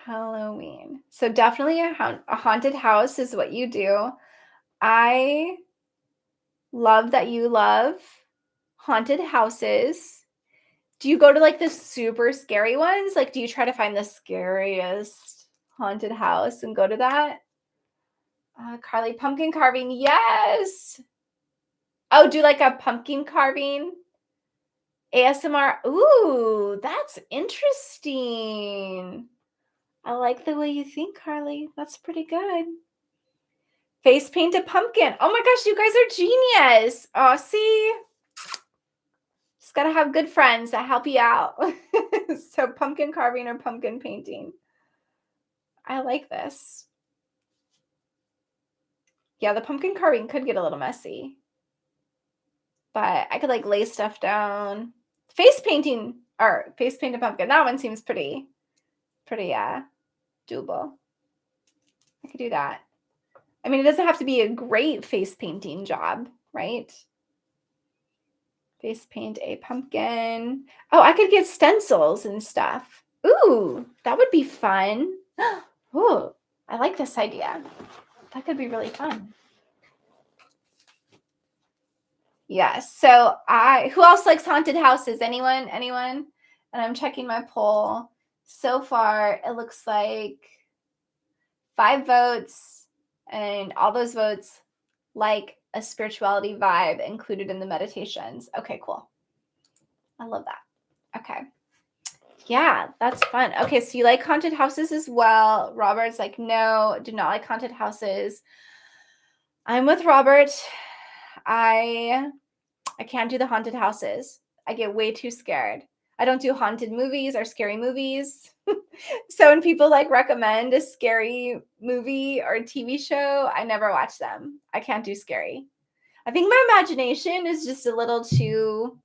Halloween. So definitely a haunted house is what you do. I love that you love haunted houses. Do you go to like the super scary ones? Like, do you try to find the scariest haunted house and go to that? Carly, pumpkin carving. Yes. Oh, do like a pumpkin carving ASMR. Ooh, that's interesting. I like the way you think, Carly. That's pretty good. Face paint a pumpkin. Oh my gosh, you guys are genius. Oh, see? Just gotta have good friends that help you out. So pumpkin carving or pumpkin painting. I like this. Yeah, the pumpkin carving could get a little messy. But I could like lay stuff down. Face painting or face paint a pumpkin. That one seems pretty doable. I could do that. I mean, it doesn't have to be a great face painting job, right? Face paint a pumpkin. Oh, I could get stencils and stuff. Ooh, that would be fun. Ooh, I like this idea. That could be really fun. Yes. So who else likes haunted houses? Anyone? And I'm checking my poll. So far, it looks like 5 votes, and all those votes like a spirituality vibe included in the meditations. Okay, cool. I love that. Okay. Yeah, that's fun. Okay, so you like haunted houses as well. Robert's like, no, do not like haunted houses. I'm with Robert. I can't do the haunted houses. I get way too scared. I don't do haunted movies or scary movies. So when people like recommend a scary movie or TV show, I never watch them. I can't do scary. I think my imagination is just a little too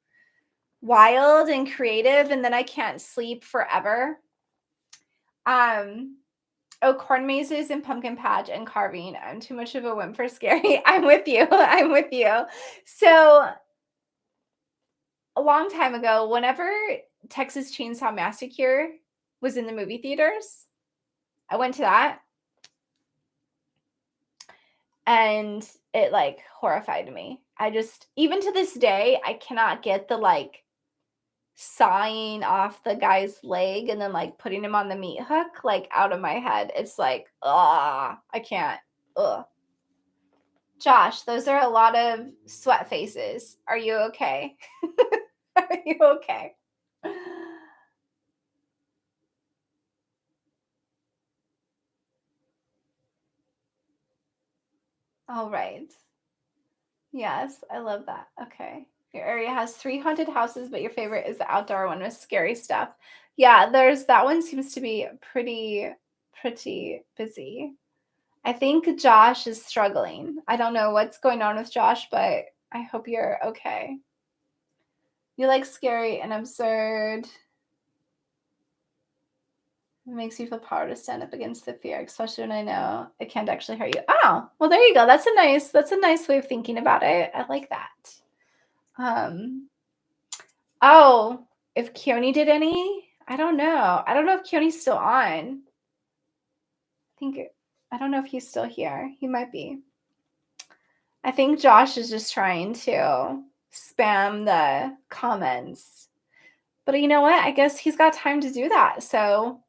wild and creative, and then I can't sleep forever. Corn mazes and pumpkin patch and carving. I'm too much of a wimp for scary. I'm with you. I'm with you. So a long time ago, whenever Texas Chainsaw Massacre was in the movie theaters, I went to that, and it like horrified me. Even to this day, I cannot get the like sawing off the guy's leg and then like putting him on the meat hook like out of my head. It's like, I can't. Ugh. Josh, those are a lot of sweat faces. Are you okay? Are you okay? All right. Yes, I love that. Okay. Your area has 3 haunted houses, but your favorite is the outdoor one with scary stuff. Yeah, that one seems to be pretty busy. I think Josh is struggling. I don't know what's going on with Josh, but I hope you're okay. You like scary and absurd. It makes you feel power to stand up against the fear, especially when I know it can't actually hurt you. Oh, well, there you go. That's a nice way of thinking about it. I like that. Oh, if Keone did any, I don't know. I don't know if Keone's still on. I don't know if he's still here. He might be. I think Josh is just trying to spam the comments. But you know what? I guess he's got time to do that. So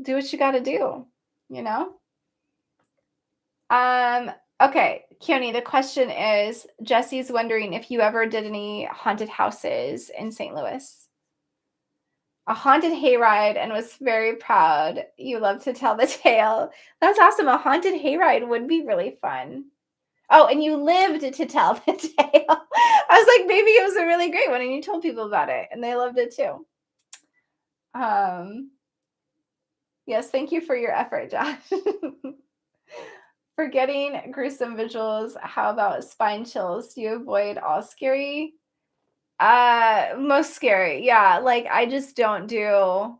do what you got to do, you know? Okay, Keone, the question is, Jesse's wondering if you ever did any haunted houses in St. Louis. A haunted hayride and was very proud. You love to tell the tale. That's awesome. A haunted hayride would be really fun. Oh, and you lived to tell the tale. I was like, maybe it was a really great one, and you told people about it, and they loved it too. Yes, thank you for your effort, Josh. For getting gruesome visuals, how about spine chills? Do you avoid all scary? Most scary. Yeah, like I just don't do.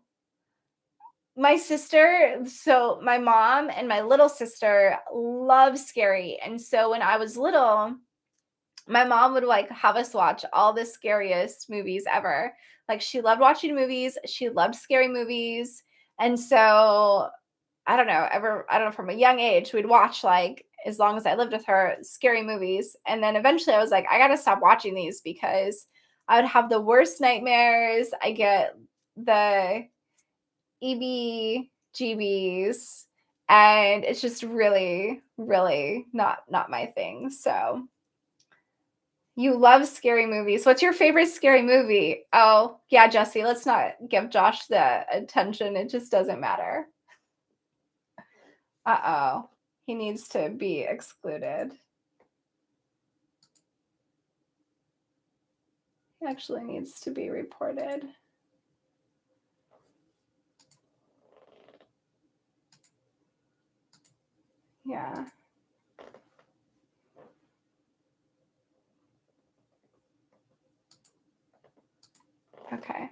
My sister, so my mom and my little sister love scary. And so when I was little, my mom would like have us watch all the scariest movies ever. Like she loved watching movies, she loved scary movies. And so I don't know, from a young age, we'd watch like as long as I lived with her, scary movies. And then eventually I was like, I gotta stop watching these because I would have the worst nightmares. I get the EBGBs, and it's just really, really not my thing. So you love scary movies. What's your favorite scary movie? Oh, yeah, Jesse, let's not give Josh the attention. It just doesn't matter. Uh-oh. He needs to be excluded. He actually needs to be reported. Yeah. Okay.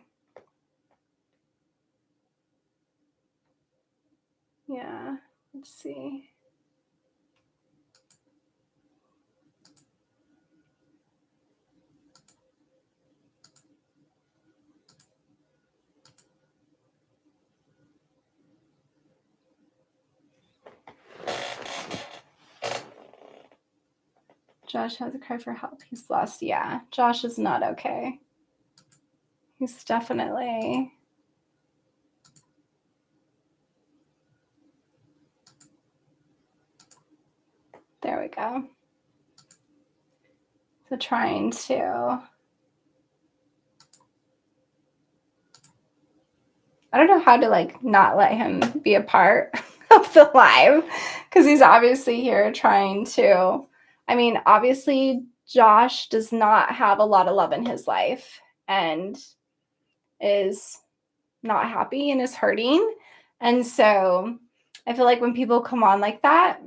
Yeah. Let's see. Josh has a cry for help. He's lost. Yeah. Josh is not okay. He's definitely. There we go. So trying to. I don't know how to like not let him be a part of the live because he's obviously here trying to. I mean, obviously, Josh does not have a lot of love in his life and is not happy and is hurting. And so I feel like when people come on like that,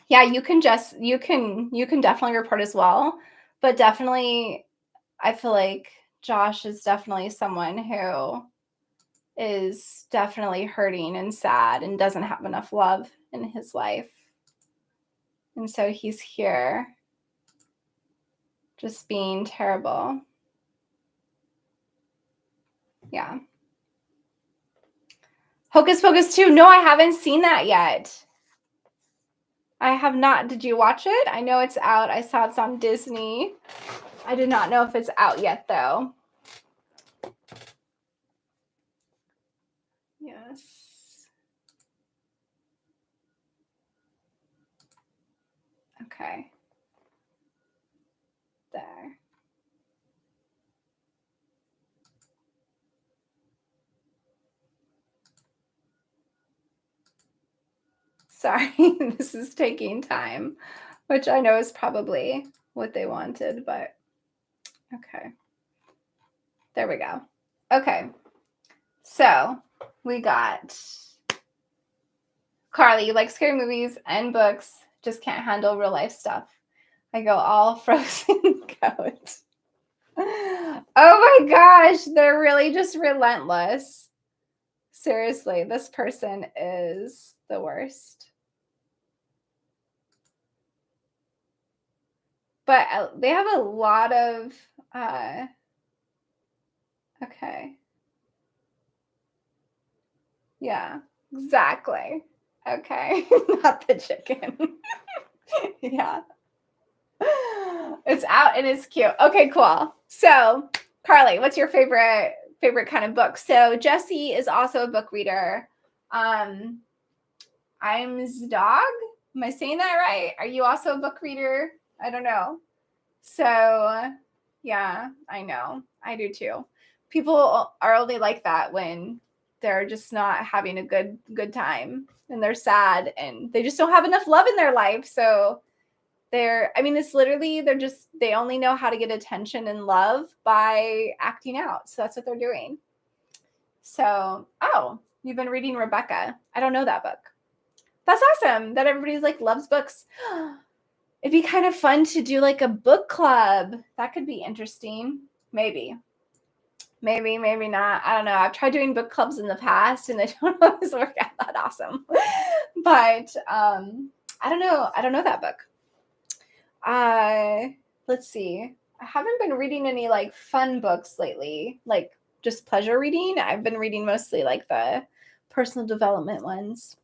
yeah, you can definitely report as well. But definitely, I feel like Josh is definitely someone who is definitely hurting and sad and doesn't have enough love in his life. And so he's here just being terrible. Yeah. Hocus Pocus 2. No, I haven't seen that yet. I have not. Did you watch it? I know it's out. I saw it's on Disney. I did not know if it's out yet, though. Yes. Okay. There. Sorry, this is taking time, which I know is probably what they wanted, but okay. There we go. Okay. So we got Carly, you like scary movies and books, just can't handle real life stuff. I go all frozen goat. Oh my gosh, they're really just relentless. Seriously, this person is the worst. But they have a lot of okay. Yeah, exactly. Okay. Not the chicken. Yeah. It's out and it's cute. Okay, cool. So, Carly, what's your favorite kind of book? So, Jesse is also a book reader. I'm dog. Am I saying that right? Are you also a book reader? I don't know. So, yeah, I know. I do too. People are only like that when they're just not having a good time and they're sad and they just don't have enough love in their life. So, it's literally they only know how to get attention and love by acting out. So that's what they're doing. So, oh, you've been reading Rebecca. I don't know that book. That's awesome that everybody's like loves books. It'd be kind of fun to do like a book club. That could be interesting. Maybe not. I don't know. I've tried doing book clubs in the past and they don't always work out that awesome. But I don't know. I don't know that book. Let's see. I haven't been reading any like fun books lately, like just pleasure reading. I've been reading mostly like the personal development ones.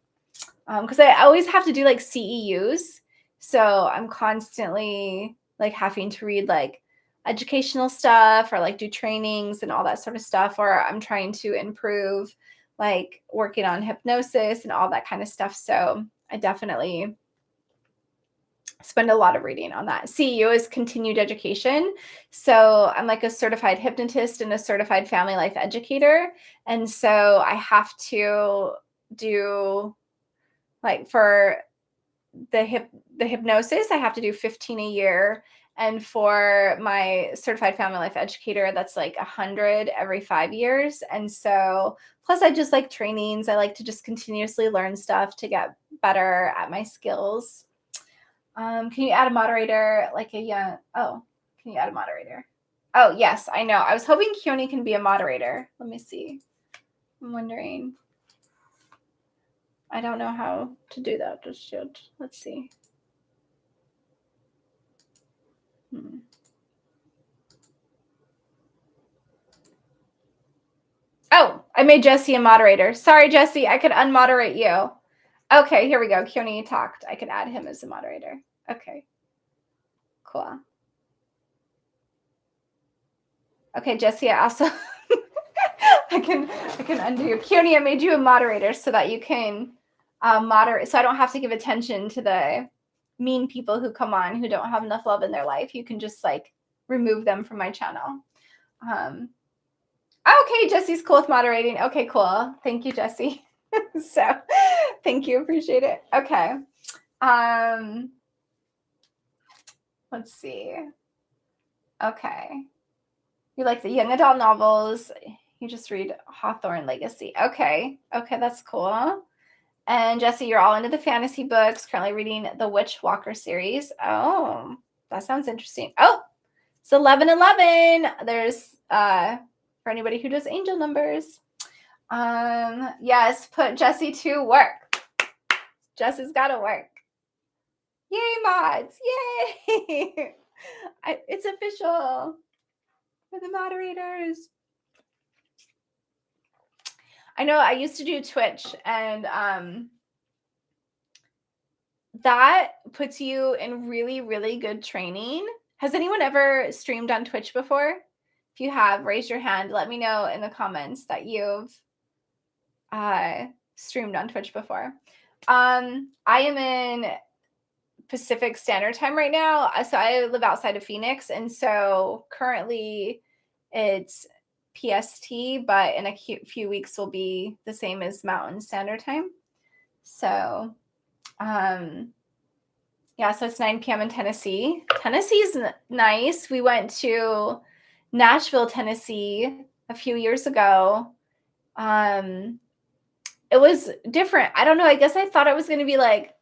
Because I always have to do like CEUs. So I'm constantly like having to read like educational stuff or like do trainings and all that sort of stuff, or I'm trying to improve like working on hypnosis and all that kind of stuff. So I definitely spend a lot of reading on that. CEU is continued education. So I'm like a certified hypnotist and a certified family life educator. And so I have to do, like, for the hypnosis, I have to do 15 a year. And for my certified family life educator, that's like 100 every 5 years. And so, plus I just like trainings. I like to just continuously learn stuff to get better at my skills. Can you add a moderator, like a young, oh, can you add a moderator? Oh, yes, I know. I was hoping Keone can be a moderator. Let me see. I'm wondering. I don't know how to do that just yet. Let's see. Oh, I made Jesse a moderator. Sorry, Jesse, I could unmoderate you. Okay, here we go. Keone talked. I could add him as a moderator. Okay, cool. Okay, Jesse, I also I can undo. Keone, I made you a moderator so that you can moderate, so I don't have to give attention to the mean people who come on who don't have enough love in their life. You can just like remove them from my channel. Okay, Jesse's cool with moderating. Okay, cool. Thank you, Jesse. So thank you. Appreciate it. Okay. Let's see. Okay. You like the young adult novels. You just read Hawthorne Legacy. Okay. Okay, that's cool. And Jesse, you're all into the fantasy books, currently reading the Witch Walker series. Oh, that sounds interesting. Oh, it's 11:11. There's for anybody who does angel numbers. Yes, put Jesse to work. Jesse's got to work. Yay, mods. Yay. It's official for the moderators. I know I used to do Twitch, and that puts you in really, really good training. Has anyone ever streamed on Twitch before? If you have, raise your hand. Let me know in the comments that you've streamed on Twitch before. I am in Pacific Standard Time right now. So I live outside of Phoenix. And so currently it's PST, but in a few weeks will be the same as Mountain Standard Time. So, yeah, so it's 9 p.m. in Tennessee. Tennessee's nice. We went to Nashville, Tennessee a few years ago. It was different. I don't know. I guess I thought it was going to be like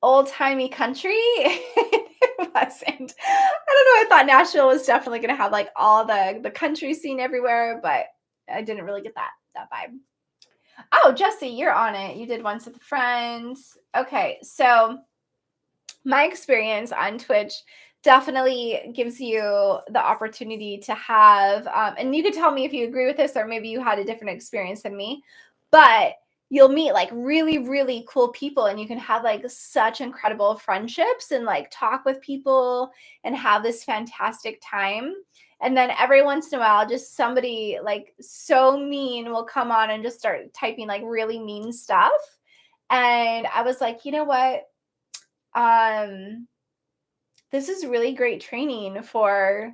old-timey country. It wasn't. I don't know. I thought Nashville was definitely going to have like all the country scene everywhere, but I didn't really get that vibe. Oh, Jesse, you're on it. You did Once with a Friend. Okay, so my experience on Twitch definitely gives you the opportunity to have, and you could tell me if you agree with this or maybe you had a different experience than me, but you'll meet like really, really cool people and you can have like such incredible friendships and like talk with people and have this fantastic time. And then every once in a while, just somebody like so mean will come on and just start typing like really mean stuff. And I was like, you know what? This is really great training for,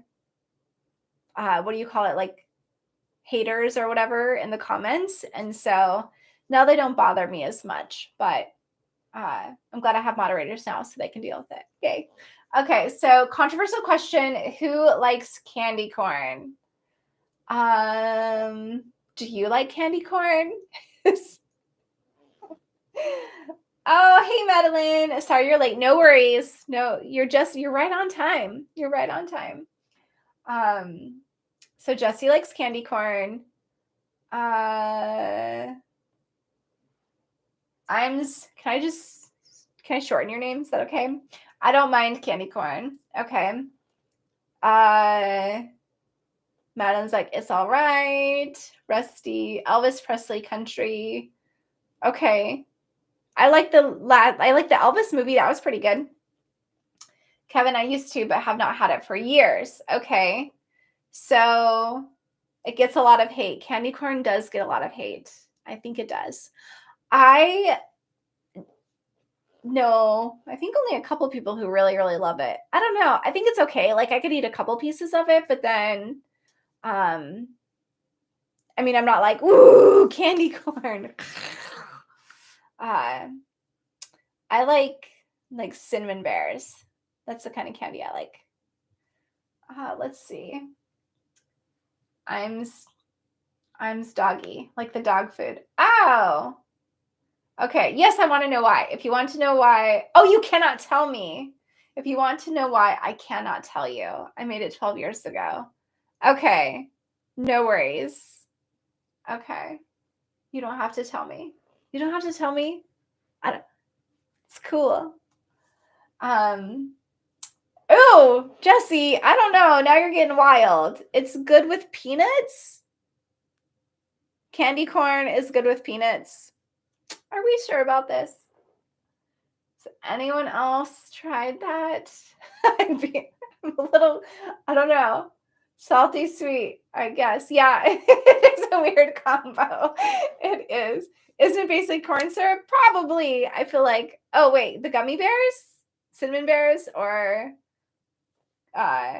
what do you call it? Like haters or whatever in the comments. And so now they don't bother me as much, but I'm glad I have moderators now so they can deal with it. Yay. Okay, so controversial question. Who likes candy corn? Do you like candy corn? Oh, hey, Madeline. Sorry you're late. No worries. No, you're right on time. You're right on time. So Jesse likes candy corn. Can I shorten your name? Is that okay? I don't mind candy corn. Okay. Madeline's like, it's all right. Rusty, Elvis Presley country. Okay. I like the Elvis movie. That was pretty good. Kevin, I used to, but have not had it for years. Okay. So it gets a lot of hate. Candy corn does get a lot of hate. I think it does. I know, I think only a couple people who really, really love it. I don't know. I think it's okay. Like I could eat a couple pieces of it, but then um I mean, I'm not like, ooh, candy corn. uh I like cinnamon bears. That's the kind of candy I like. Let's see. I'm I'm doggy, like the dog food. Oh, okay. Yes, I want to know why. If you want to know why, oh, you cannot tell me. If you want to know why, I cannot tell you. I made it 12 years ago. Okay. No worries. Okay. You don't have to tell me. You don't have to tell me. I don't, it's cool. Oh, Jesse, I don't know. Now you're getting wild. It's good with peanuts. Candy corn is good with peanuts. Are we sure about this? Has anyone else tried that? I'm a little, I don't know. Salty sweet, I guess. Yeah, it is a weird combo. It is. Isn't it basically corn syrup? Probably. I feel like, oh, wait, the gummy bears? Cinnamon bears or uh,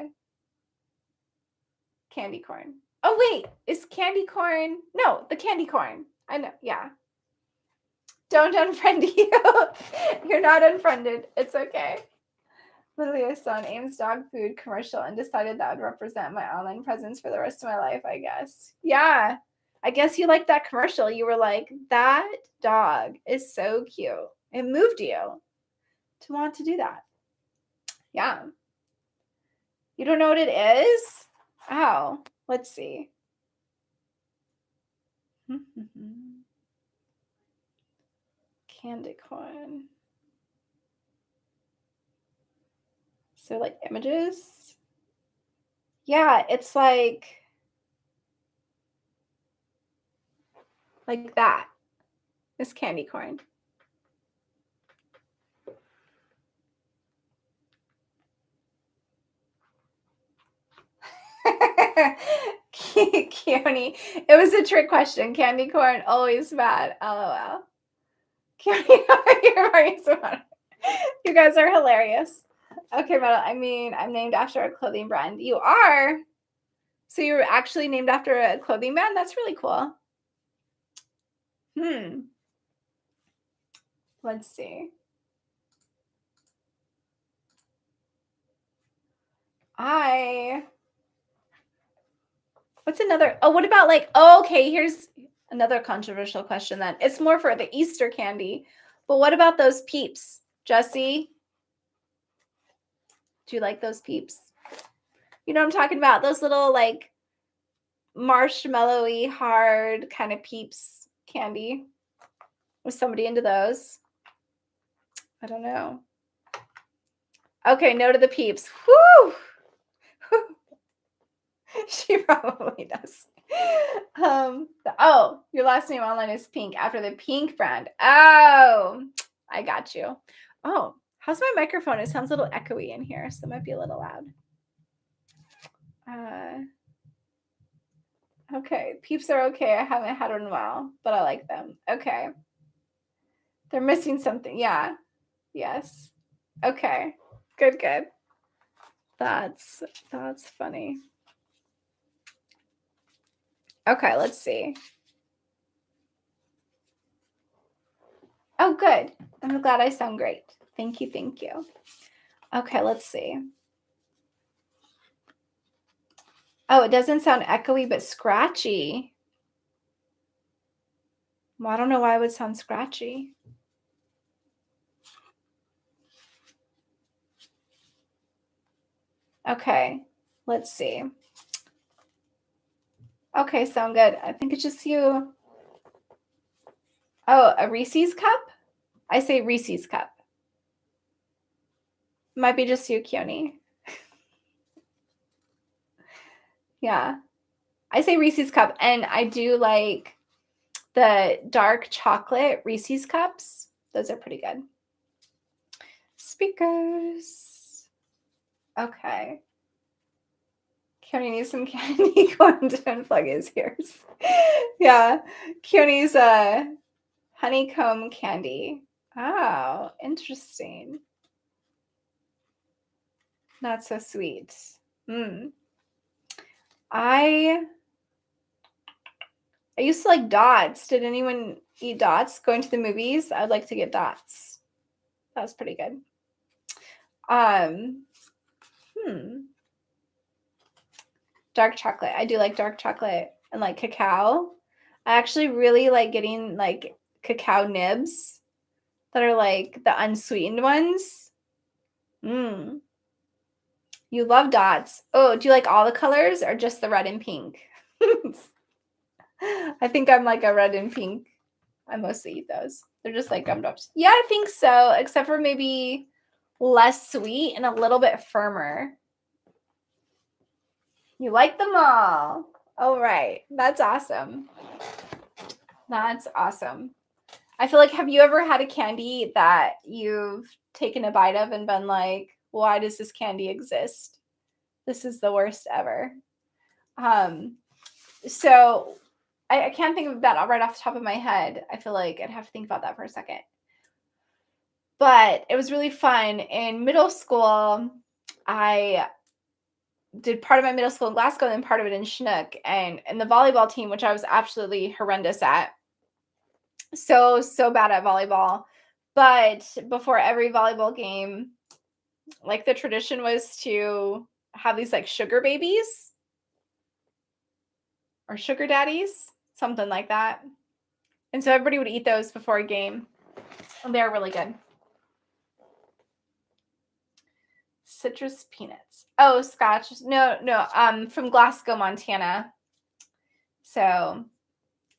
candy corn? Oh, wait, is candy corn? No, the candy corn. I know. Yeah. Don't unfriend you. You're not unfriended. It's okay. Literally, I saw an Ames dog food commercial and decided that would represent my online presence for the rest of my life, I guess. Yeah. I guess you liked that commercial. You were like, that dog is so cute. It moved you to want to do that. Yeah. You don't know what it is? Oh, let's see. Candy corn. So like images. Yeah, it's like that. It's candy corn. Keone, it was a trick question. Candy corn, always bad. LOL. Keone, you guys are hilarious. Okay, Metal, I mean, I'm named after a clothing brand. You are? So you're actually named after a clothing brand? That's really cool. Let's see. What's another? Oh, what about like, oh, okay, here's another controversial question then. It's more for the Easter candy. But what about those peeps? Jesse? Do you like those peeps? You know what I'm talking about? Those little like marshmallowy, hard kind of peeps candy. Was somebody into those? I don't know. Okay, no to the peeps. Whoo! She probably does. Oh, your last name online is Pink after the Pink brand. Oh, I got you. Oh, how's my microphone? It sounds a little echoey in here, so it might be a little loud. Okay, peeps are okay. I haven't had one in a while, but I like them. Okay. They're missing something. Yeah. Yes. Okay. Good, good. That's funny. Okay, let's see. Oh, good. I'm glad I sound great. Thank you, thank you. Okay, let's see. Oh, it doesn't sound echoey, but scratchy. Well, I don't know why it would sound scratchy. Okay, let's see. Okay, sound good. I think it's just you. Oh, a Reese's cup? I say Reese's cup. Might be just you, Keone. Yeah. I say Reese's cup, and I do like the dark chocolate Reese's cups. Those are pretty good. Speakers. Okay. Keone needs some candy corn to unplug his ears. Yeah. Keone's honeycomb candy. Oh, interesting. That's so sweet. I used to like dots. Did anyone eat dots going to the movies? I'd like to get dots. That was pretty good. Dark chocolate. I do like dark chocolate and like cacao. I actually really like getting like cacao nibs that are like the unsweetened ones. You love dots. Oh, do you like all the colors or just the red and pink? I think I'm like a red and pink. I mostly eat those. They're just like gumdrops. Yeah, I think so, except for maybe less sweet and a little bit firmer. You like them all. All right. That's awesome. That's awesome. I feel like, have you ever had a candy that you've taken a bite of and been like, why does this candy exist? This is the worst ever. So I can't think of that right off the top of my head. I feel like I'd have to think about that for a second. But it was really fun. In middle school, I did part of my middle school in Glasgow and then part of it in Chinook. And the volleyball team, which I was absolutely horrendous at. So bad at volleyball. But before every volleyball game, like the tradition was to have these like sugar babies or sugar daddies, something like that. And so everybody would eat those before a game. And they're really good. Citrus peanuts. Oh, Scotch. No, from Glasgow, Montana. So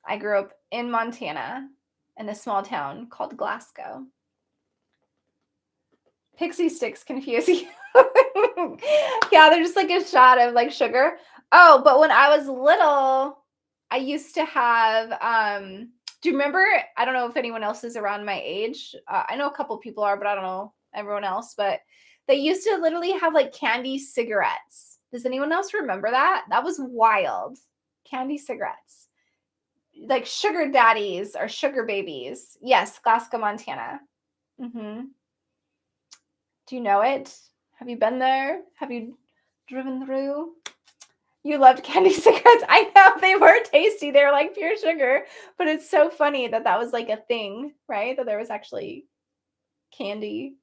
I grew up in Montana in a small town called Glasgow. Pixie sticks confuse you. Yeah, they're just like a shot of like sugar. Oh, but when I was little, I used to have, do you remember? I don't know if anyone else is around my age. I know a couple people are, but I don't know everyone else. But they used to literally have like candy cigarettes. Does anyone else remember that? That was wild. Candy cigarettes. Like sugar daddies or sugar babies. Yes, Glasgow, Montana. Do you know it? Have you been there? Have you driven through? You loved candy cigarettes. I know they were tasty. They were like pure sugar, but it's so funny that that was like a thing, right? That there was actually candy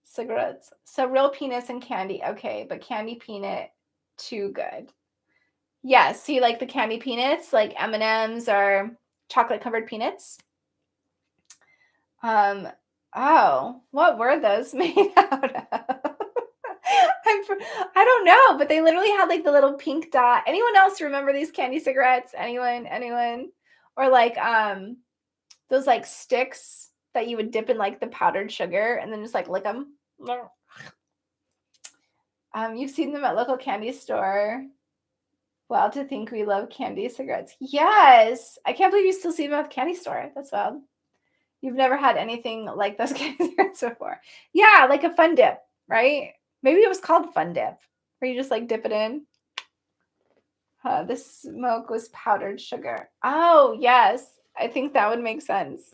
cigarettes. So real peanuts and candy. Okay, but candy peanut, too good. Yes, so you like the candy peanuts, like M&Ms or chocolate covered peanuts? Oh, what were those made out of? I don't know, but they literally had like the little pink dot. Anyone else remember these candy cigarettes? Anyone? Or like those like sticks that you would dip in like the powdered sugar and then just like lick them. You've seen them at local candy store. Wild to think we love candy cigarettes. Yes. I can't believe you still see them at the candy store. That's wild. You've never had anything like those candy cigarettes before. Yeah, like a fun dip, right? Maybe it was called fun dip, where you just like dip it in. This smoke was powdered sugar. Oh, yes. I think that would make sense.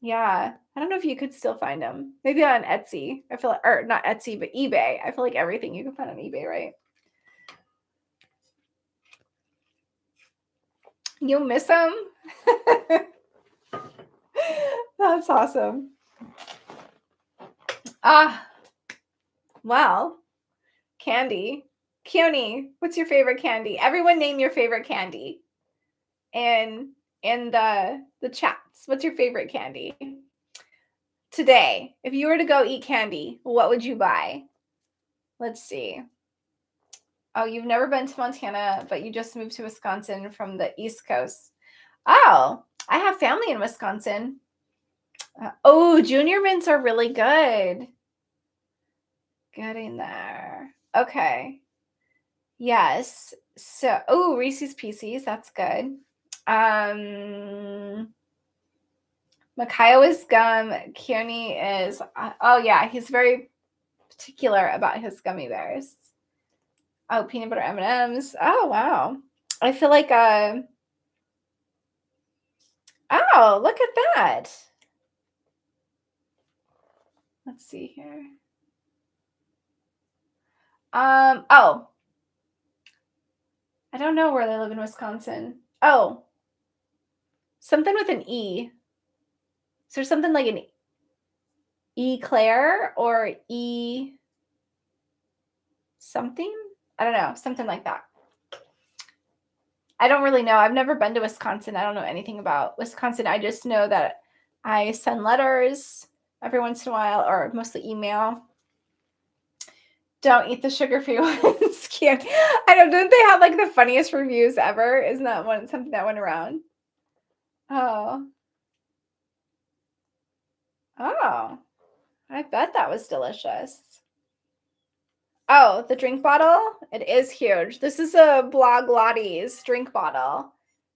Yeah. I don't know if you could still find them. Maybe on Etsy. I feel like, or not Etsy, but eBay. I feel like everything you can find on eBay, right? You'll miss them? That's awesome. Well, candy. Keone, what's your favorite candy? Everyone name your favorite candy. And in the chats, what's your favorite candy? Today, if you were to go eat candy, what would you buy? Let's see. Oh, you've never been to Montana, but you just moved to Wisconsin from the East Coast. Oh, I have family in Wisconsin. Junior mints are really good. Getting there. Okay. Yes. So, Reese's Pieces, that's good. Micaiah is gum. Keone is, yeah, he's very particular about his gummy bears. Oh, peanut butter M&Ms. Oh, wow. I feel like, oh, look at that. Let's see here. Oh, I don't know where they live in Wisconsin. Oh, something with an E. Is there something like an Eclair or E something? I don't know, something like that. I don't really know. I've never been to Wisconsin. I don't know anything about Wisconsin. I just know that I send letters every once in a while, or mostly email. Don't eat the sugar-free ones. Cute. I don't they have like the funniest reviews ever? Isn't that something that went around? Oh. Oh. I bet that was delicious. Oh, the drink bottle? It is huge. This is a Bloglotti's drink bottle.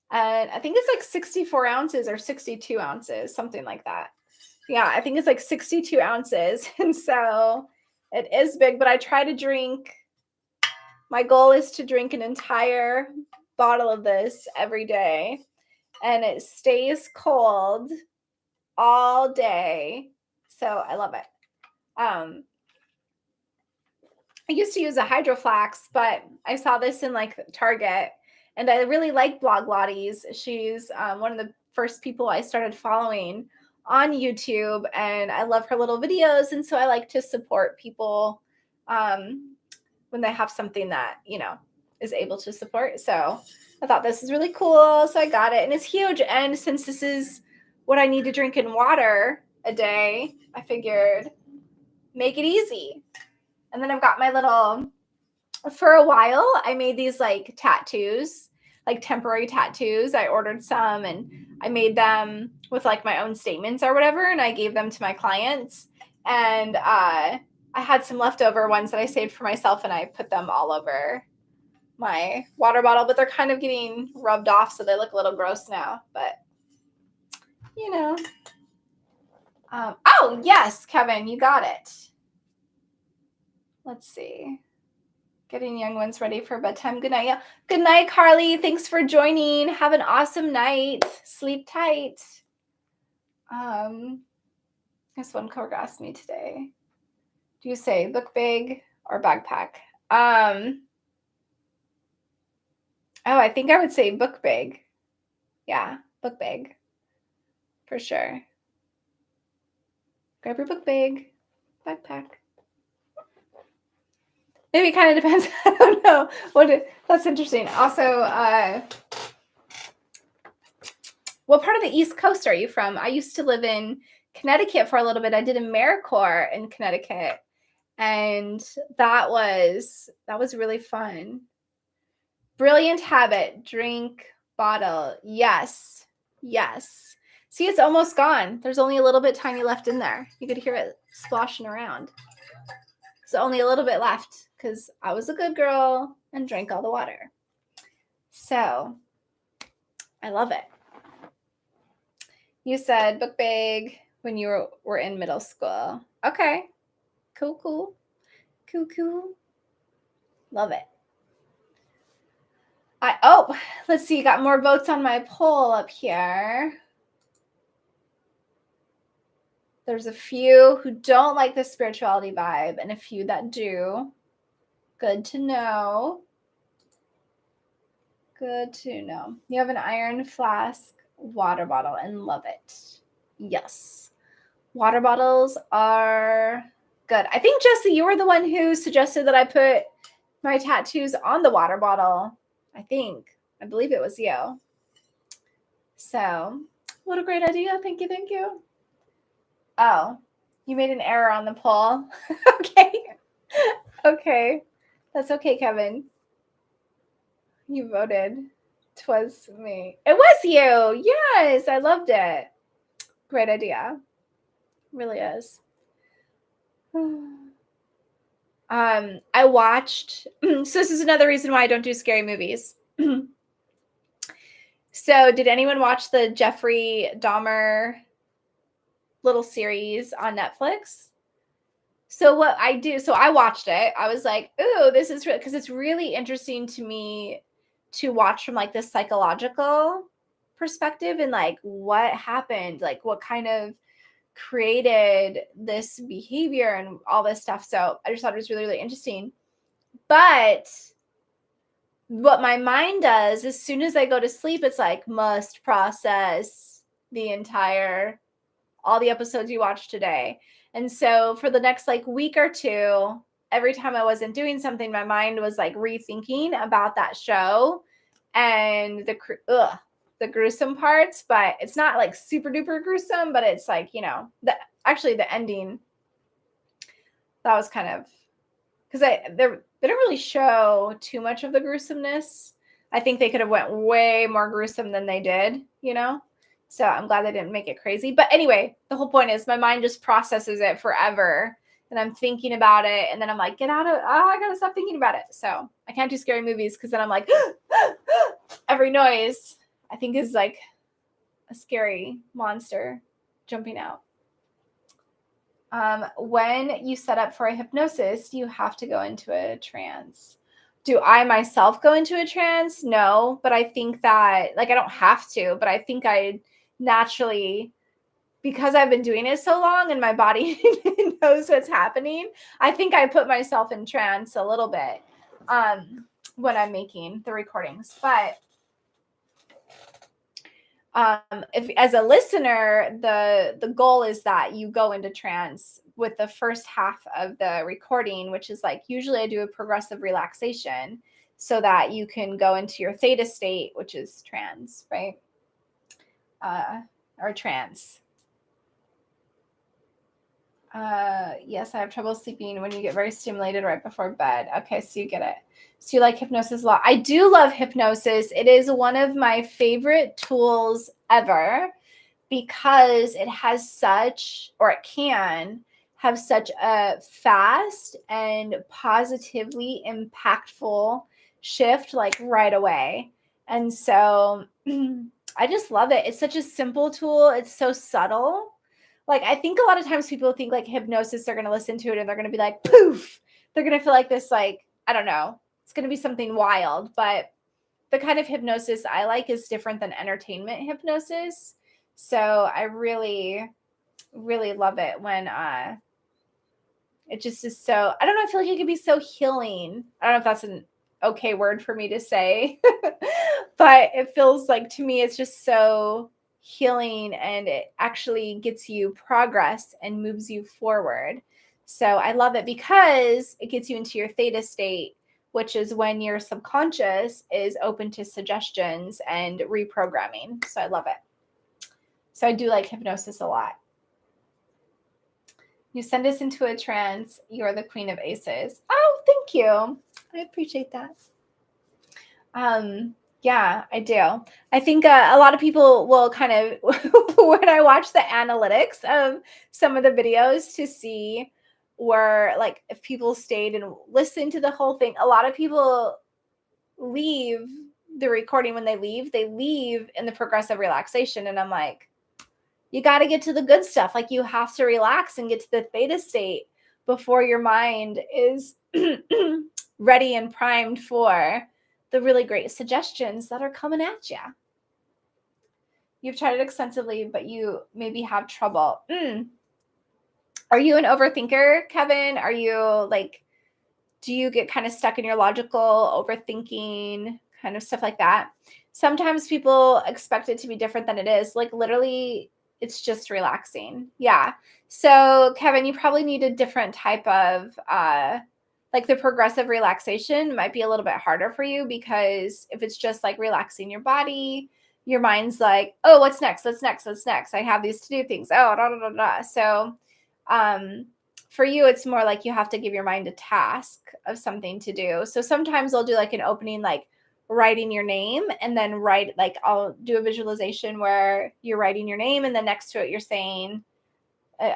And I think it's like 64 ounces or 62 ounces, something like that. Yeah, I think it's like 62 ounces. And so it is big, but I try to drink. My goal is to drink an entire bottle of this every day. And it stays cold all day. So I love it. I used to use a Hydro Flask, but I saw this in like Target, and I really like Bloglotti's. She's one of the first people I started following on YouTube, and I love her little videos. And so I like to support people when they have something that, is able to support. So I thought this is really cool. So I got it, and it's huge. And since this is what I need to drink in water a day, I figured make it easy. And then I've got my little, for a while, I made these like tattoos, like temporary tattoos. I ordered some and I made them with like my own statements or whatever. And I gave them to my clients. And I had some leftover ones that I saved for myself, and I put them all over my water bottle, but they're kind of getting rubbed off. So they look a little gross now, but oh yes, Kevin, you got it. Let's see. Getting young ones ready for bedtime. Good night. Yeah. Good night, Carly. Thanks for joining. Have an awesome night. Sleep tight. This one coworker asked me today. Do you say book big or backpack? Oh, I think I would say book big. Yeah, book big. For sure. Grab your book big. Backpack. Maybe it kind of depends. I don't know. That's interesting. Also, what part of the East Coast are you from? I used to live in Connecticut for a little bit. I did AmeriCorps in Connecticut, and that was really fun. Brilliant habit. Drink bottle. Yes. Yes. See, it's almost gone. There's only a little bit tiny left in there. You could hear it splashing around. So only a little bit left because I was a good girl and drank all the water. So I love it. You said book big when you were in middle school. Okay. Cool, cool. Cool, cool. Love it. Let's see. Got more votes on my poll up here. There's a few who don't like the spirituality vibe and a few that do. Good to know. Good to know. You have an iron flask water bottle and love it. Yes. Water bottles are good. I think, Jesse, you were the one who suggested that I put my tattoos on the water bottle. I believe it was you. So, what a great idea. Thank you. Thank you. Oh, you made an error on the poll. Okay. Okay. That's okay, Kevin. You voted. 'Twas me. It was you. Yes, I loved it. Great idea. Really is. I watched, so this is another reason why I don't do scary movies. So did anyone watch the Jeffrey Dahmer little series on Netflix? So what I do, so I watched it. I was like, "Ooh, this is really," because it's really interesting to me to watch from like this psychological perspective and like what happened, like what kind of created this behavior and all this stuff. So I just thought it was really, really interesting. But what my mind does as soon as I go to sleep, it's like must process the entire all the episodes you watched today. And so for the next like week or two, every time I wasn't doing something, my mind was like rethinking about that show and the gruesome parts, but it's not like super duper gruesome, but it's like, the ending that was kind of because they don't really show too much of the gruesomeness. I think they could have went way more gruesome than they did. So I'm glad they didn't make it crazy. But anyway, the whole point is my mind just processes it forever. And I'm thinking about it. And then I'm like, I got to stop thinking about it. So I can't do scary movies because then I'm like, every noise I think is like a scary monster jumping out. When you set up for a hypnosis, you have to go into a trance. Do I myself go into a trance? No, but I think that, like, I don't have to, but I think I naturally, because I've been doing it so long and my body knows what's happening, I think I put myself in trance a little bit when I'm making the recordings. But if as a listener, the goal is that you go into trance with the first half of the recording, which is like usually I do a progressive relaxation so that you can go into your theta state, which is trance, right? Or trance. Yes, I have trouble sleeping when you get very stimulated right before bed. Okay, so you get it. So you like hypnosis a lot. I do love hypnosis. It is one of my favorite tools ever because it has such, or it can have such a fast and positively impactful shift like right away. And so I just love it. It's such a simple tool. It's so subtle. Like, I think a lot of times people think like hypnosis, they're going to listen to it and they're going to be like, poof. They're going to feel like this, like, I don't know. It's going to be something wild. But the kind of hypnosis I like is different than entertainment hypnosis. So I really, really love it when it just is so, I don't know, I feel like it can be so healing. I don't know if that's an okay word for me to say, but it feels like to me, it's just so healing and it actually gets you progress and moves you forward. So I love it because it gets you into your theta state, which is when your subconscious is open to suggestions and reprogramming. So I love it. So I do like hypnosis a lot. You send us into a trance. You're the queen of aces. Oh, thank you. I appreciate that. Yeah, I do. I think a lot of people will kind of, when I watch the analytics of some of the videos to see where, like, if people stayed and listened to the whole thing, a lot of people leave the recording when they leave in the progressive relaxation. And I'm like, you got to get to the good stuff. Like, you have to relax and get to the theta state before your mind is ready and primed for the really great suggestions that are coming at you. You've tried it extensively, but you maybe have trouble. Are you an overthinker, Kevin? Are you like, do you get kind of stuck in your logical overthinking kind of stuff like that? Sometimes people expect it to be different than it is. Like, literally, it's just relaxing. Yeah. So Kevin, you probably need a different type of, like, the progressive relaxation might be a little bit harder for you because if it's just like relaxing your body, your mind's like, oh, what's next? What's next? What's next? I have these to do things. Oh, da, da, da, da. So, for you, it's more like you have to give your mind a task of something to do. So sometimes I'll do like an opening, like writing your name, and then I'll do a visualization where you're writing your name and then next to it, you're saying,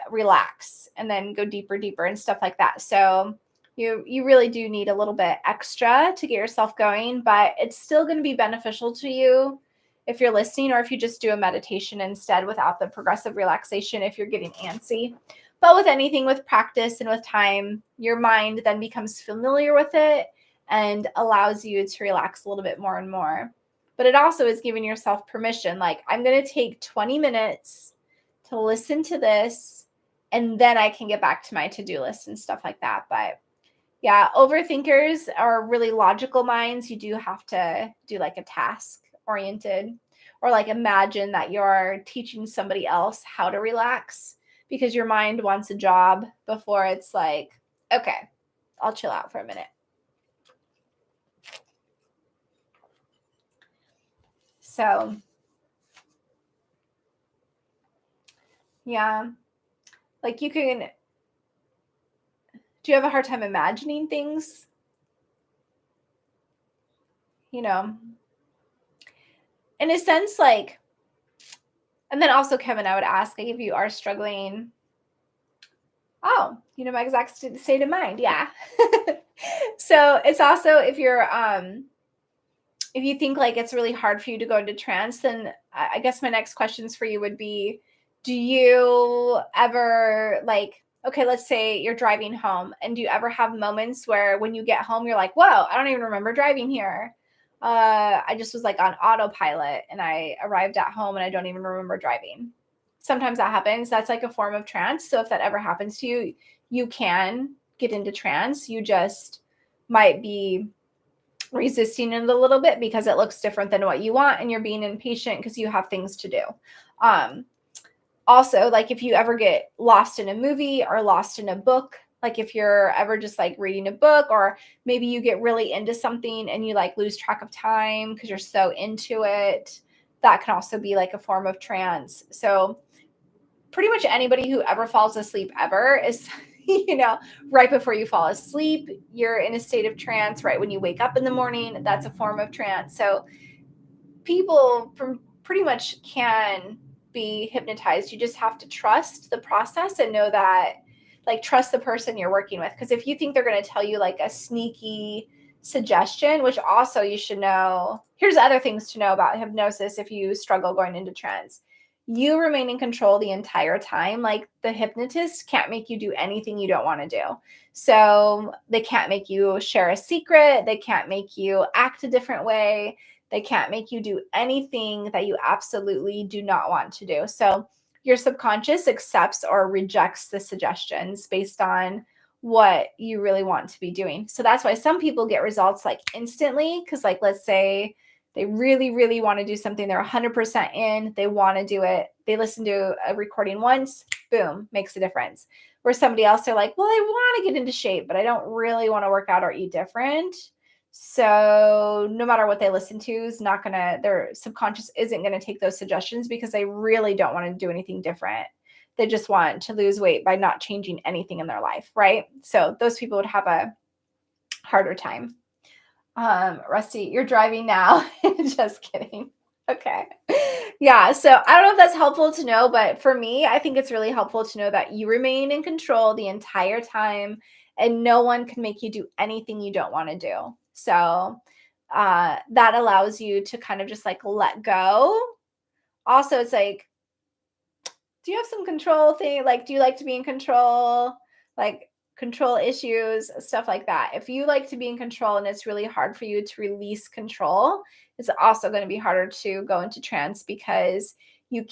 relax, and then go deeper, deeper and stuff like that. So you really do need a little bit extra to get yourself going, but it's still going to be beneficial to you if you're listening, or if you just do a meditation instead without the progressive relaxation, if you're getting antsy. But with anything, with practice and with time, your mind then becomes familiar with it and allows you to relax a little bit more and more. But it also is giving yourself permission. Like, I'm going to take 20 minutes to listen to this, and then I can get back to my to-do list and stuff like that. But yeah, overthinkers are really logical minds. You do have to do like a task oriented, or like imagine that you're teaching somebody else how to relax, because your mind wants a job before it's like, okay, I'll chill out for a minute. So yeah, like, you can, do you have a hard time imagining things? You know, in a sense, like, and then also, Kevin, I would ask, like, if you are struggling, oh, you know my exact state of mind. Yeah. So it's also, if you think like it's really hard for you to go into trance, then I guess my next questions for you would be, do you ever, like, okay, let's say you're driving home, and do you ever have moments where when you get home, you're like, whoa, I don't even remember driving here. I just was like on autopilot and I arrived at home and I don't even remember driving. Sometimes that happens. That's like a form of trance. So if that ever happens to you, you can get into trance. You just might be resisting it a little bit because it looks different than what you want, and you're being impatient because you have things to do. Also, like, if you ever get lost in a movie or lost in a book, like if you're ever just like reading a book, or maybe you get really into something and you like lose track of time because you're so into it, that can also be like a form of trance. So pretty much anybody who ever falls asleep ever is, right before you fall asleep, you're in a state of trance. Right when you wake up in the morning, that's a form of trance. So people from pretty much can be hypnotized. You just have to trust the process and know that, like, trust the person you're working with. Because if you think they're going to tell you like a sneaky suggestion, which also you should know, here's other things to know about hypnosis if you struggle going into trance. You remain in control the entire time. Like, the hypnotist can't make you do anything you don't want to do. So they can't make you share a secret. They can't make you act a different way. They can't make you do anything that you absolutely do not want to do. So your subconscious accepts or rejects the suggestions based on what you really want to be doing. So that's why some people get results like instantly, because, like, let's say they really, really want to do something. They're 100% in. They want to do it. They listen to a recording once, boom, makes a difference. Where somebody else, they're like, well, I want to get into shape, but I don't really want to work out or eat different. So no matter what they listen to is not going to, their subconscious isn't going to take those suggestions because they really don't want to do anything different. They just want to lose weight by not changing anything in their life, right? So those people would have a harder time. Rusty, you're driving now. Just kidding. Okay. Yeah. So I don't know if that's helpful to know, but for me, I think it's really helpful to know that you remain in control the entire time and no one can make you do anything you don't want to do. So that allows you to kind of just like let go. Also, it's like, do you have some control thing? Like, do you like to be in control? Like, control issues, stuff like that. If you like to be in control and it's really hard for you to release control, it's also going to be harder to go into trance because you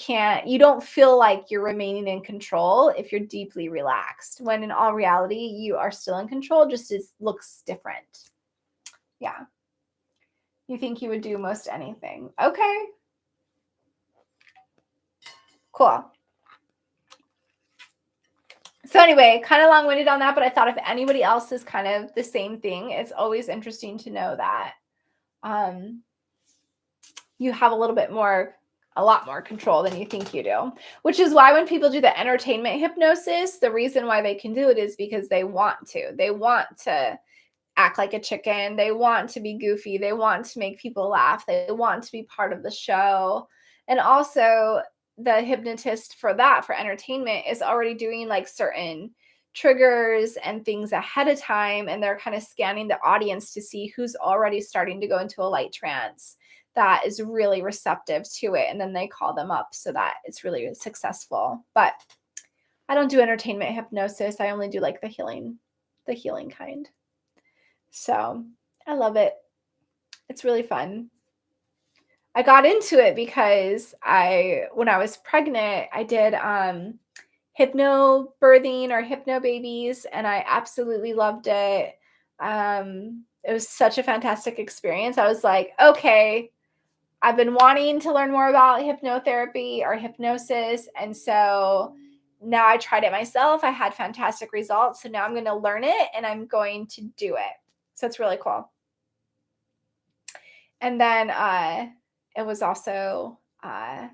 don't feel like you're remaining in control if you're deeply relaxed, when in all reality, you are still in control, just it looks different. Yeah. You think you would do most anything. Okay. Cool. So anyway, kind of long-winded on that, but I thought if anybody else is kind of the same thing, it's always interesting to know that you have a lot more control than you think you do, which is why when people do the entertainment hypnosis, the reason why they can do it is because they want to. They want to act like a chicken. They want to be goofy. They want to make people laugh. They want to be part of the show. And also, the hypnotist for entertainment is already doing like certain triggers and things ahead of time. And they're kind of scanning the audience to see who's already starting to go into a light trance that is really receptive to it. And then they call them up so that it's really successful. But I don't do entertainment hypnosis. I only do like the healing kind. So I love it. It's really fun. I got into it because when I was pregnant, I did hypno birthing or hypno babies, and I absolutely loved it. It was such a fantastic experience. I was like, okay, I've been wanting to learn more about hypnotherapy or hypnosis. And so now I tried it myself. I had fantastic results. So now I'm going to learn it and I'm going to do it. So it's really cool. And then it was also, oh,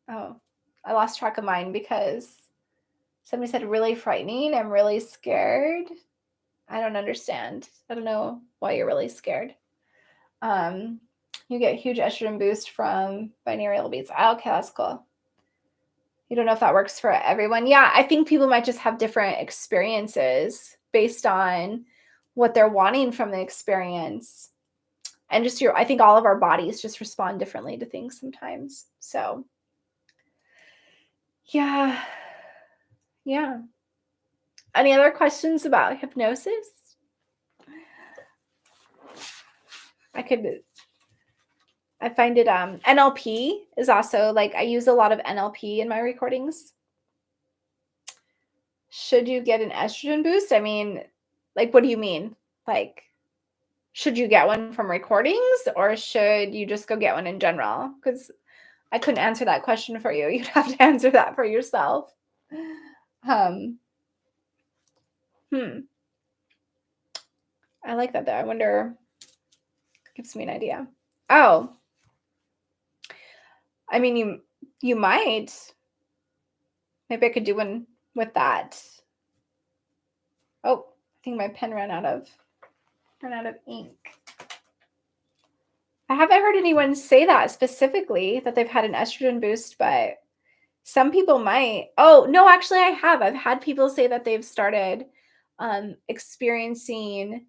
I lost track of mine because somebody said really frightening. I'm really scared. I don't understand. I don't know why you're really scared. You get huge estrogen boost from binaural beats. Okay, that's cool. You don't know if that works for everyone. Yeah, I think people might just have different experiences based on what they're wanting from the experience. And just I think all of our bodies just respond differently to things sometimes. So, yeah. Yeah. Any other questions about hypnosis? I find it NLP is also like I use a lot of NLP in my recordings. Should you get an estrogen boost? I mean, like what do you mean? Like should you get one from recordings or should you just go get one in general? Cuz I couldn't answer that question for you. You'd have to answer that for yourself. Um I like that though. I wonder gives me an idea. Oh, I mean you might. Maybe I could do one with that. Oh, I think my pen ran out of ink. I haven't heard anyone say that specifically that they've had an estrogen boost, but some people might. Oh, no, actually I have. I've had people say that they've started experiencing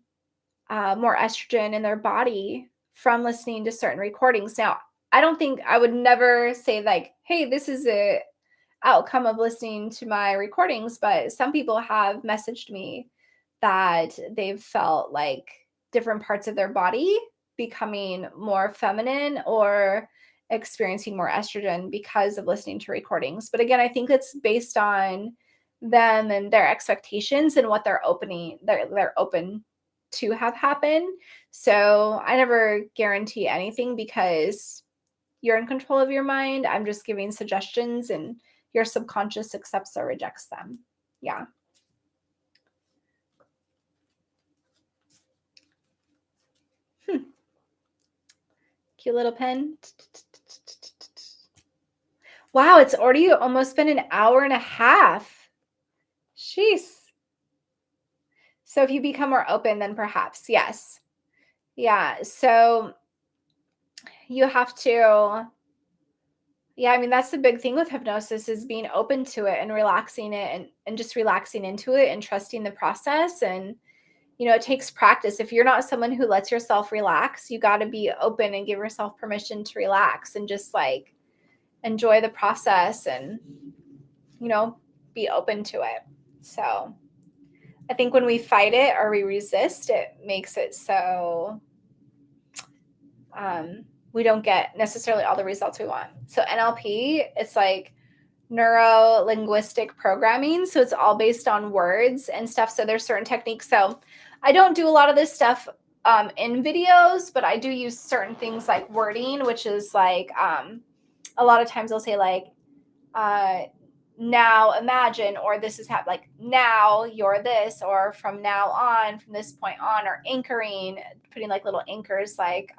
more estrogen in their body from listening to certain recordings. Now, I would never say like, hey, this is a outcome of listening to my recordings, but some people have messaged me that they've felt like different parts of their body becoming more feminine or experiencing more estrogen because of listening to recordings. But again, I think it's based on them and their expectations and what they're open to have happen. So I never guarantee anything because you're in control of your mind. I'm just giving suggestions and your subconscious accepts or rejects them. Yeah. Cute little pen. Wow, it's already almost been an hour and a half. Jeez. So if you become more open, then perhaps, yes. Yeah. So you have to, yeah, I mean, that's the big thing with hypnosis is being open to it and relaxing it and just relaxing into it and trusting the process. And, it takes practice. If you're not someone who lets yourself relax, you got to be open and give yourself permission to relax and just like enjoy the process and, be open to it. So I think when we fight it or we resist, it makes it so we don't get necessarily all the results we want. So NLP, it's like neuro linguistic programming. So it's all based on words and stuff. So there's certain techniques. So I don't do a lot of this stuff in videos, but I do use certain things like wording, which is like a lot of times I'll say like, now imagine, or this is like now you're this, or from now on, from this point on, or anchoring, putting like little anchors. Like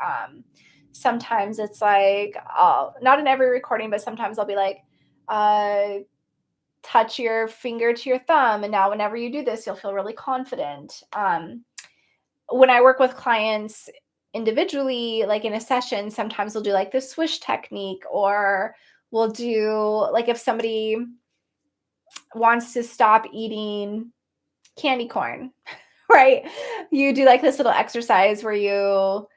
sometimes it's like, not in every recording, but sometimes I'll be like, touch your finger to your thumb. And now whenever you do this, you'll feel really confident. When I work with clients individually, like in a session, sometimes we'll do like the swish technique, or we'll do like if somebody wants to stop eating candy corn, right? You do like this little exercise where you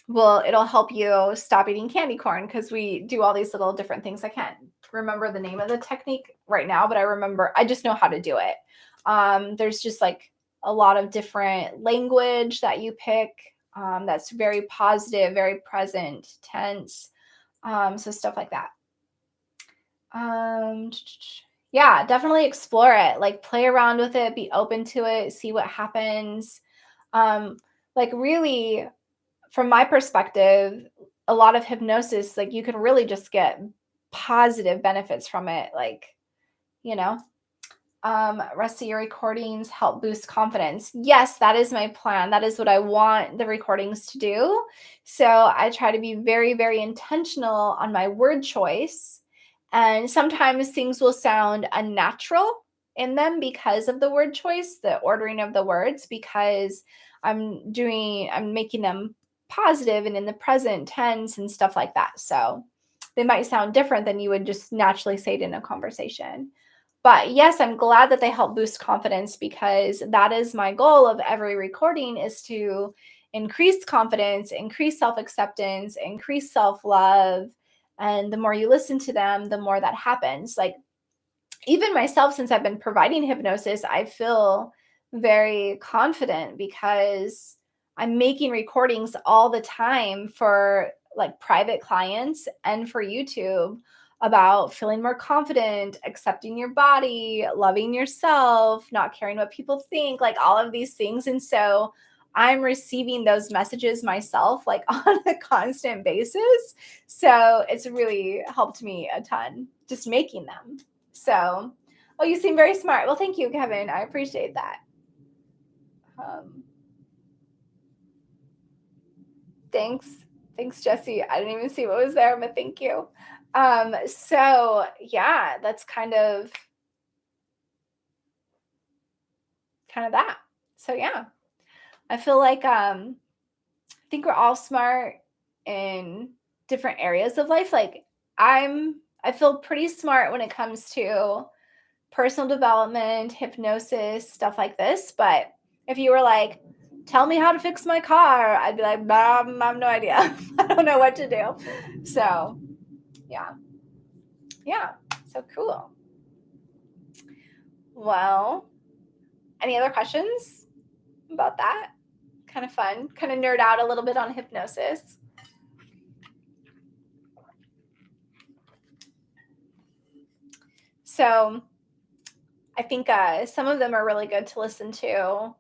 well, it'll help you stop eating candy corn because we do all these little different things. I can't remember the name of the technique right now, but I just know how to do it. There's just like a lot of different language that you pick that's very positive, very present tense. So stuff like that. Um, yeah, definitely explore it. Like play around with it, be open to it, see what happens. Um, like really from my perspective, a lot of hypnosis, like you can really just get positive benefits from it. Like, you know, rest of your recordings help boost confidence. Yes, that is my plan. That is what I want the recordings to do. So I try to be very, very intentional on my word choice. And sometimes things will sound unnatural in them because of the word choice, the ordering of the words, because I'm making them positive and in the present tense and stuff like that. So they might sound different than you would just naturally say it in a conversation. But yes, I'm glad that they help boost confidence because that is my goal of every recording is to increase confidence, increase self-acceptance, increase self-love. And the more you listen to them, the more that happens. Like even myself, since I've been providing hypnosis, I feel very confident because I'm making recordings all the time for like private clients and for YouTube about feeling more confident, accepting your body, loving yourself, not caring what people think, like all of these things. And so I'm receiving those messages myself, like on a constant basis. So it's really helped me a ton just making them. So, oh, you seem very smart. Well, thank you, Kevin. I appreciate that. Um, thanks. Thanks, Jesse. I didn't even see what was there, but thank you. So yeah, that's kind of that. So yeah, I feel like I think we're all smart in different areas of life. Like I feel pretty smart when it comes to personal development, hypnosis, stuff like this. But if you were like, tell me how to fix my car, I'd be like, I have no idea. I don't know what to do. So, yeah. Yeah. So cool. Well, any other questions about that? Kind of fun. Kind of nerd out a little bit on hypnosis. So, I think some of them are really good to listen to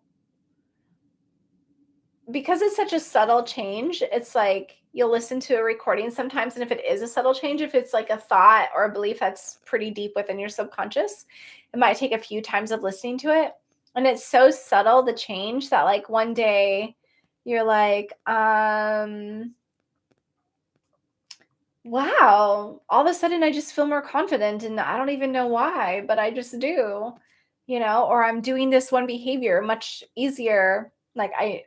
because it's such a subtle change. It's like you'll listen to a recording sometimes, and if it is a subtle change, if it's like a thought or a belief that's pretty deep within your subconscious, it might take a few times of listening to it. And it's so subtle, the change, that like one day you're like, wow, all of a sudden I just feel more confident and I don't even know why, but I just do, or I'm doing this one behavior much easier. Like I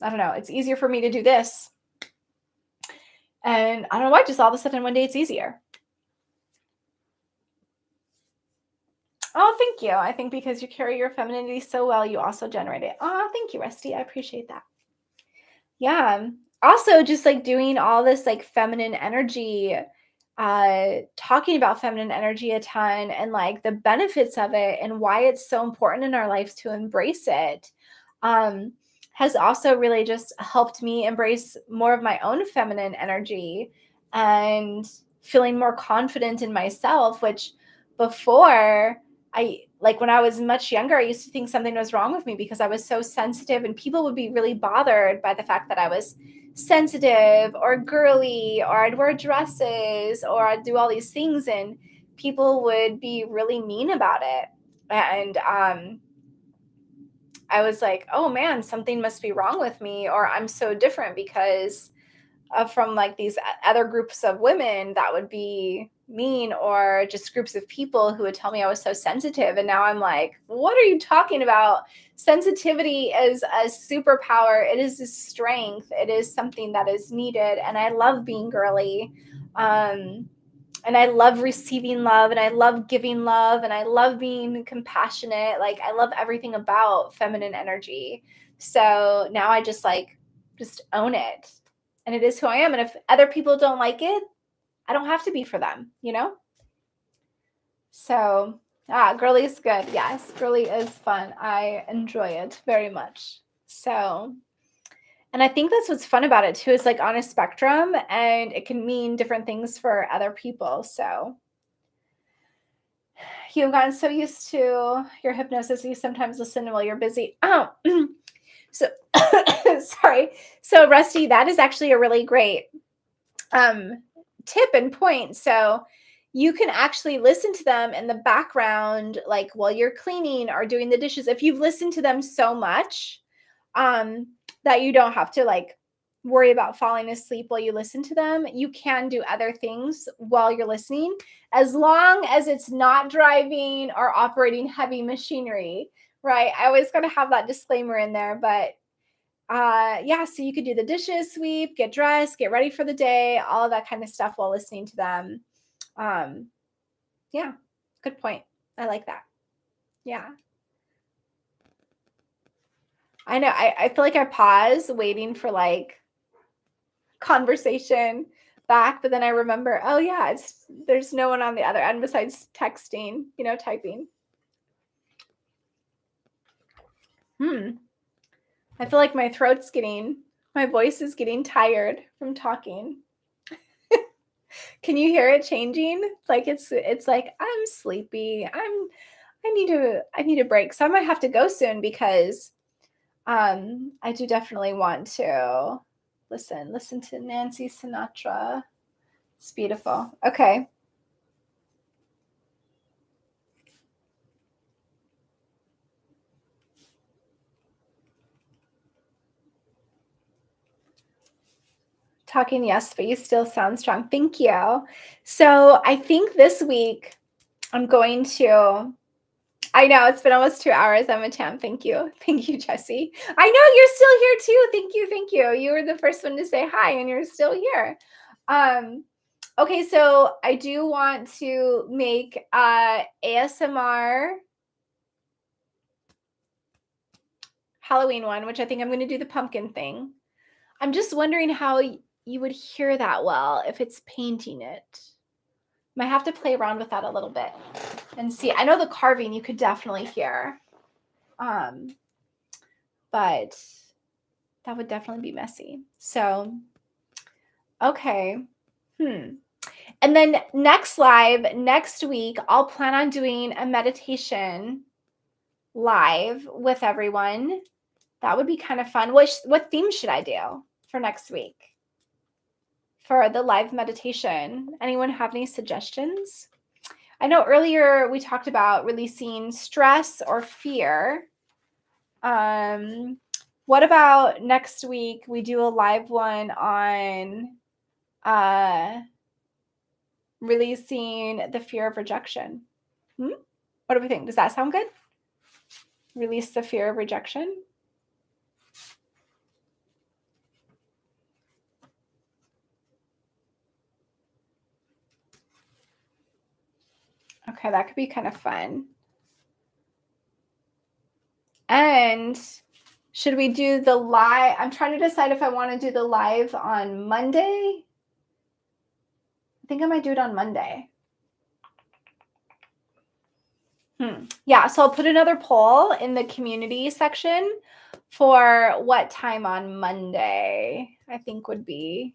don't know, it's easier for me to do this. And I don't know why, just all of a sudden one day it's easier. Oh, thank you. I think because you carry your femininity so well, you also generate it. Oh, thank you, Rusty. I appreciate that. Yeah. Also, just like doing all this like feminine energy, talking about feminine energy a ton and like the benefits of it and why it's so important in our lives to embrace it, um, has also really just helped me embrace more of my own feminine energy and feeling more confident in myself, which before I like when I was much younger, I used to think something was wrong with me because I was so sensitive, and people would be really bothered by the fact that I was sensitive or girly, or I'd wear dresses, or I'd do all these things, and people would be really mean about it. And I was like, oh man, something must be wrong with me, or I'm so different because from like these other groups of women that would be mean, or just groups of people who would tell me I was so sensitive. And now I'm like, what are you talking about? Sensitivity is a superpower. It is a strength. It is something that is needed. And I love being girly. And I love receiving love, and I love giving love, and I love being compassionate. Like I love everything about feminine energy. So now I just own it. And it is who I am. And if other people don't like it, I don't have to be for them, So, girly is good. Yes, girly is fun. I enjoy it very much. So, and I think that's what's fun about it too, is like on a spectrum, and it can mean different things for other people. So you've gotten so used to your hypnosis, you sometimes listen while you're busy. Oh, so sorry. So Rusty, that is actually a really great tip and point. So you can actually listen to them in the background, like while you're cleaning or doing the dishes. If you've listened to them so much that you don't have to like worry about falling asleep while you listen to them, you can do other things while you're listening, as long as it's not driving or operating heavy machinery, right? I always got to have that disclaimer in there, but yeah, so you could do the dishes, sweep, get dressed, get ready for the day, all of that kind of stuff while listening to them. Yeah, good point. I like that. Yeah. I know. I feel like I pause waiting for like conversation back, but then I remember, oh yeah, there's no one on the other end besides texting, typing. I feel like my voice is getting tired from talking. Can you hear it changing? Like it's like I'm sleepy. I need a break. So I might have to go soon because I do definitely want to listen to Nancy Sinatra. It's beautiful. Okay. Talking, yes, but you still sound strong. Thank you. So I think this week I'm going to, I know it's been almost 2 hours. I'm a champ. Thank you. Thank you, Jessie. I know you're still here too. Thank you. Thank you. You were the first one to say hi and you're still here. Okay, so I do want to make ASMR Halloween one, which I think I'm going to do the pumpkin thing. I'm just wondering how you would hear that well if it's painting it. Might have to play around with that a little bit and see. I know the carving you could definitely hear, but that would definitely be messy. So, okay. And then next week, I'll plan on doing a meditation live with everyone. That would be kind of fun. What theme should I do for next week for the live meditation? Anyone have any suggestions? I know earlier we talked about releasing stress or fear. What about next week we do a live one on releasing the fear of rejection? What do we think? Does that sound good? Release the fear of rejection? Okay, that could be kind of fun. And should we do the live? I'm trying to decide if I want to do the live on Monday. I think I might do it on Monday. Yeah, so I'll put another poll in the community section for what time on Monday I think would be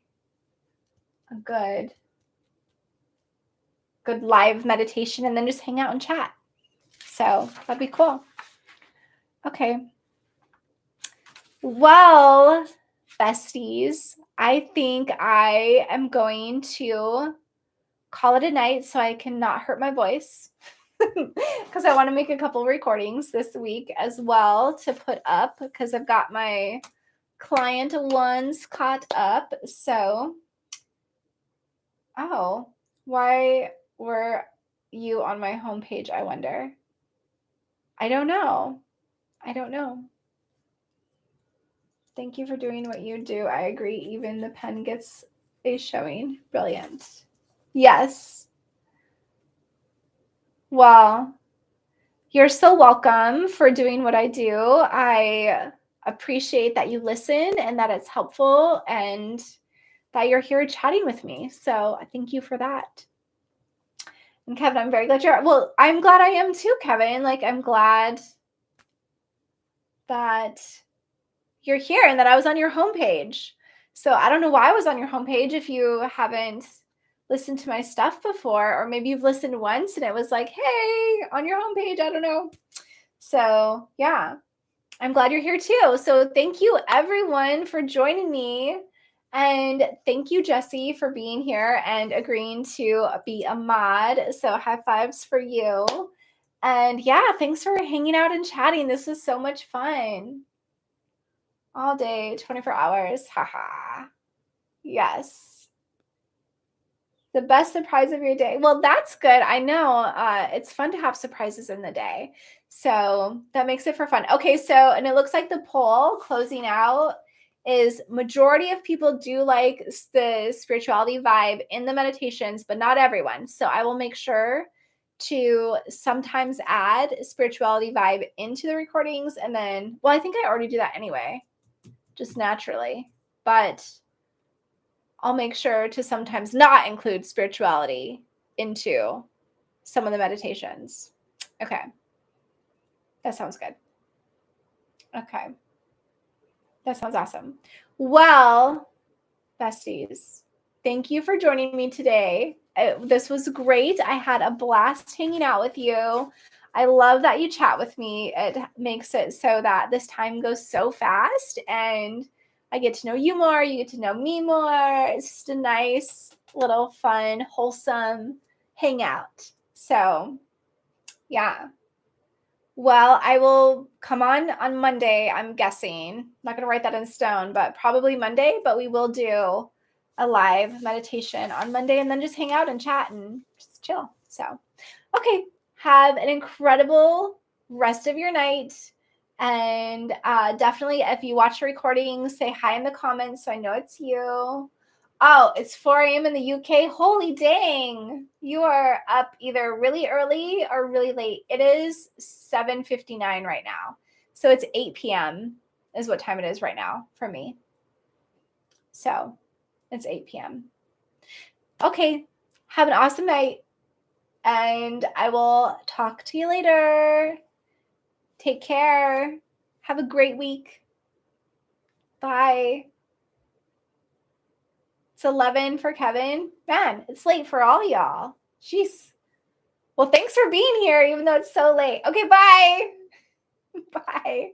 a good live meditation, and then just hang out and chat. So that'd be cool. Okay. Well, besties, I think I am going to call it a night so I can not hurt my voice because I want to make a couple recordings this week as well to put up because I've got my client ones caught up. So, oh, why were you on my homepage, I wonder? I don't know. Thank you for doing what you do. I agree. Even the pen gets a showing. Brilliant. Yes. Well, you're so welcome for doing what I do. I appreciate that you listen and that it's helpful. And that you're here chatting with me. So I thank you for that. And Kevin, I'm very glad you're, well, I'm glad I am too, Kevin. Like, I'm glad that you're here and that I was on your homepage. So I don't know why I was on your homepage if you haven't listened to my stuff before, or maybe you've listened once and it was like, hey, on your homepage, I don't know. So yeah, I'm glad you're here too. So thank you everyone for joining me. And thank you, Jessie, for being here and agreeing to be a mod. So high fives for you. And yeah, thanks for hanging out and chatting. This was so much fun. All day, 24 hours. Haha. Yes. The best surprise of your day. Well, that's good. I know it's fun to have surprises in the day. So that makes it for fun. Okay, so, and it looks like the poll closing out is majority of people do like the spirituality vibe in the meditations, but not everyone. So I will make sure to sometimes add spirituality vibe into the recordings. And then, well, I think I already do that anyway, just naturally. But I'll make sure to sometimes not include spirituality into some of the meditations. Okay. That sounds good. Okay. That sounds awesome. Well, besties, thank you for joining me today. This was great. I had a blast hanging out with you. I love that you chat with me. It makes it so that this time goes so fast and I get to know you more. You get to know me more. It's just a nice little fun, wholesome hangout. So yeah. Well, I will come on Monday, I'm guessing. I'm not going to write that in stone, but probably Monday. But we will do a live meditation on Monday and then just hang out and chat and just chill. So, okay. Have an incredible rest of your night. And definitely, if you watch the recording, say hi in the comments so I know it's you. Oh, it's 4 a.m. in the UK. Holy dang. You are up either really early or really late. It is 7:59 right now. So it's 8 p.m. is what time it is right now for me. So it's 8 p.m. Okay. Have an awesome night. And I will talk to you later. Take care. Have a great week. Bye. It's 11 for Kevin. Man, it's late for all y'all. Jeez. Well, thanks for being here, even though it's so late. Okay, bye. Bye.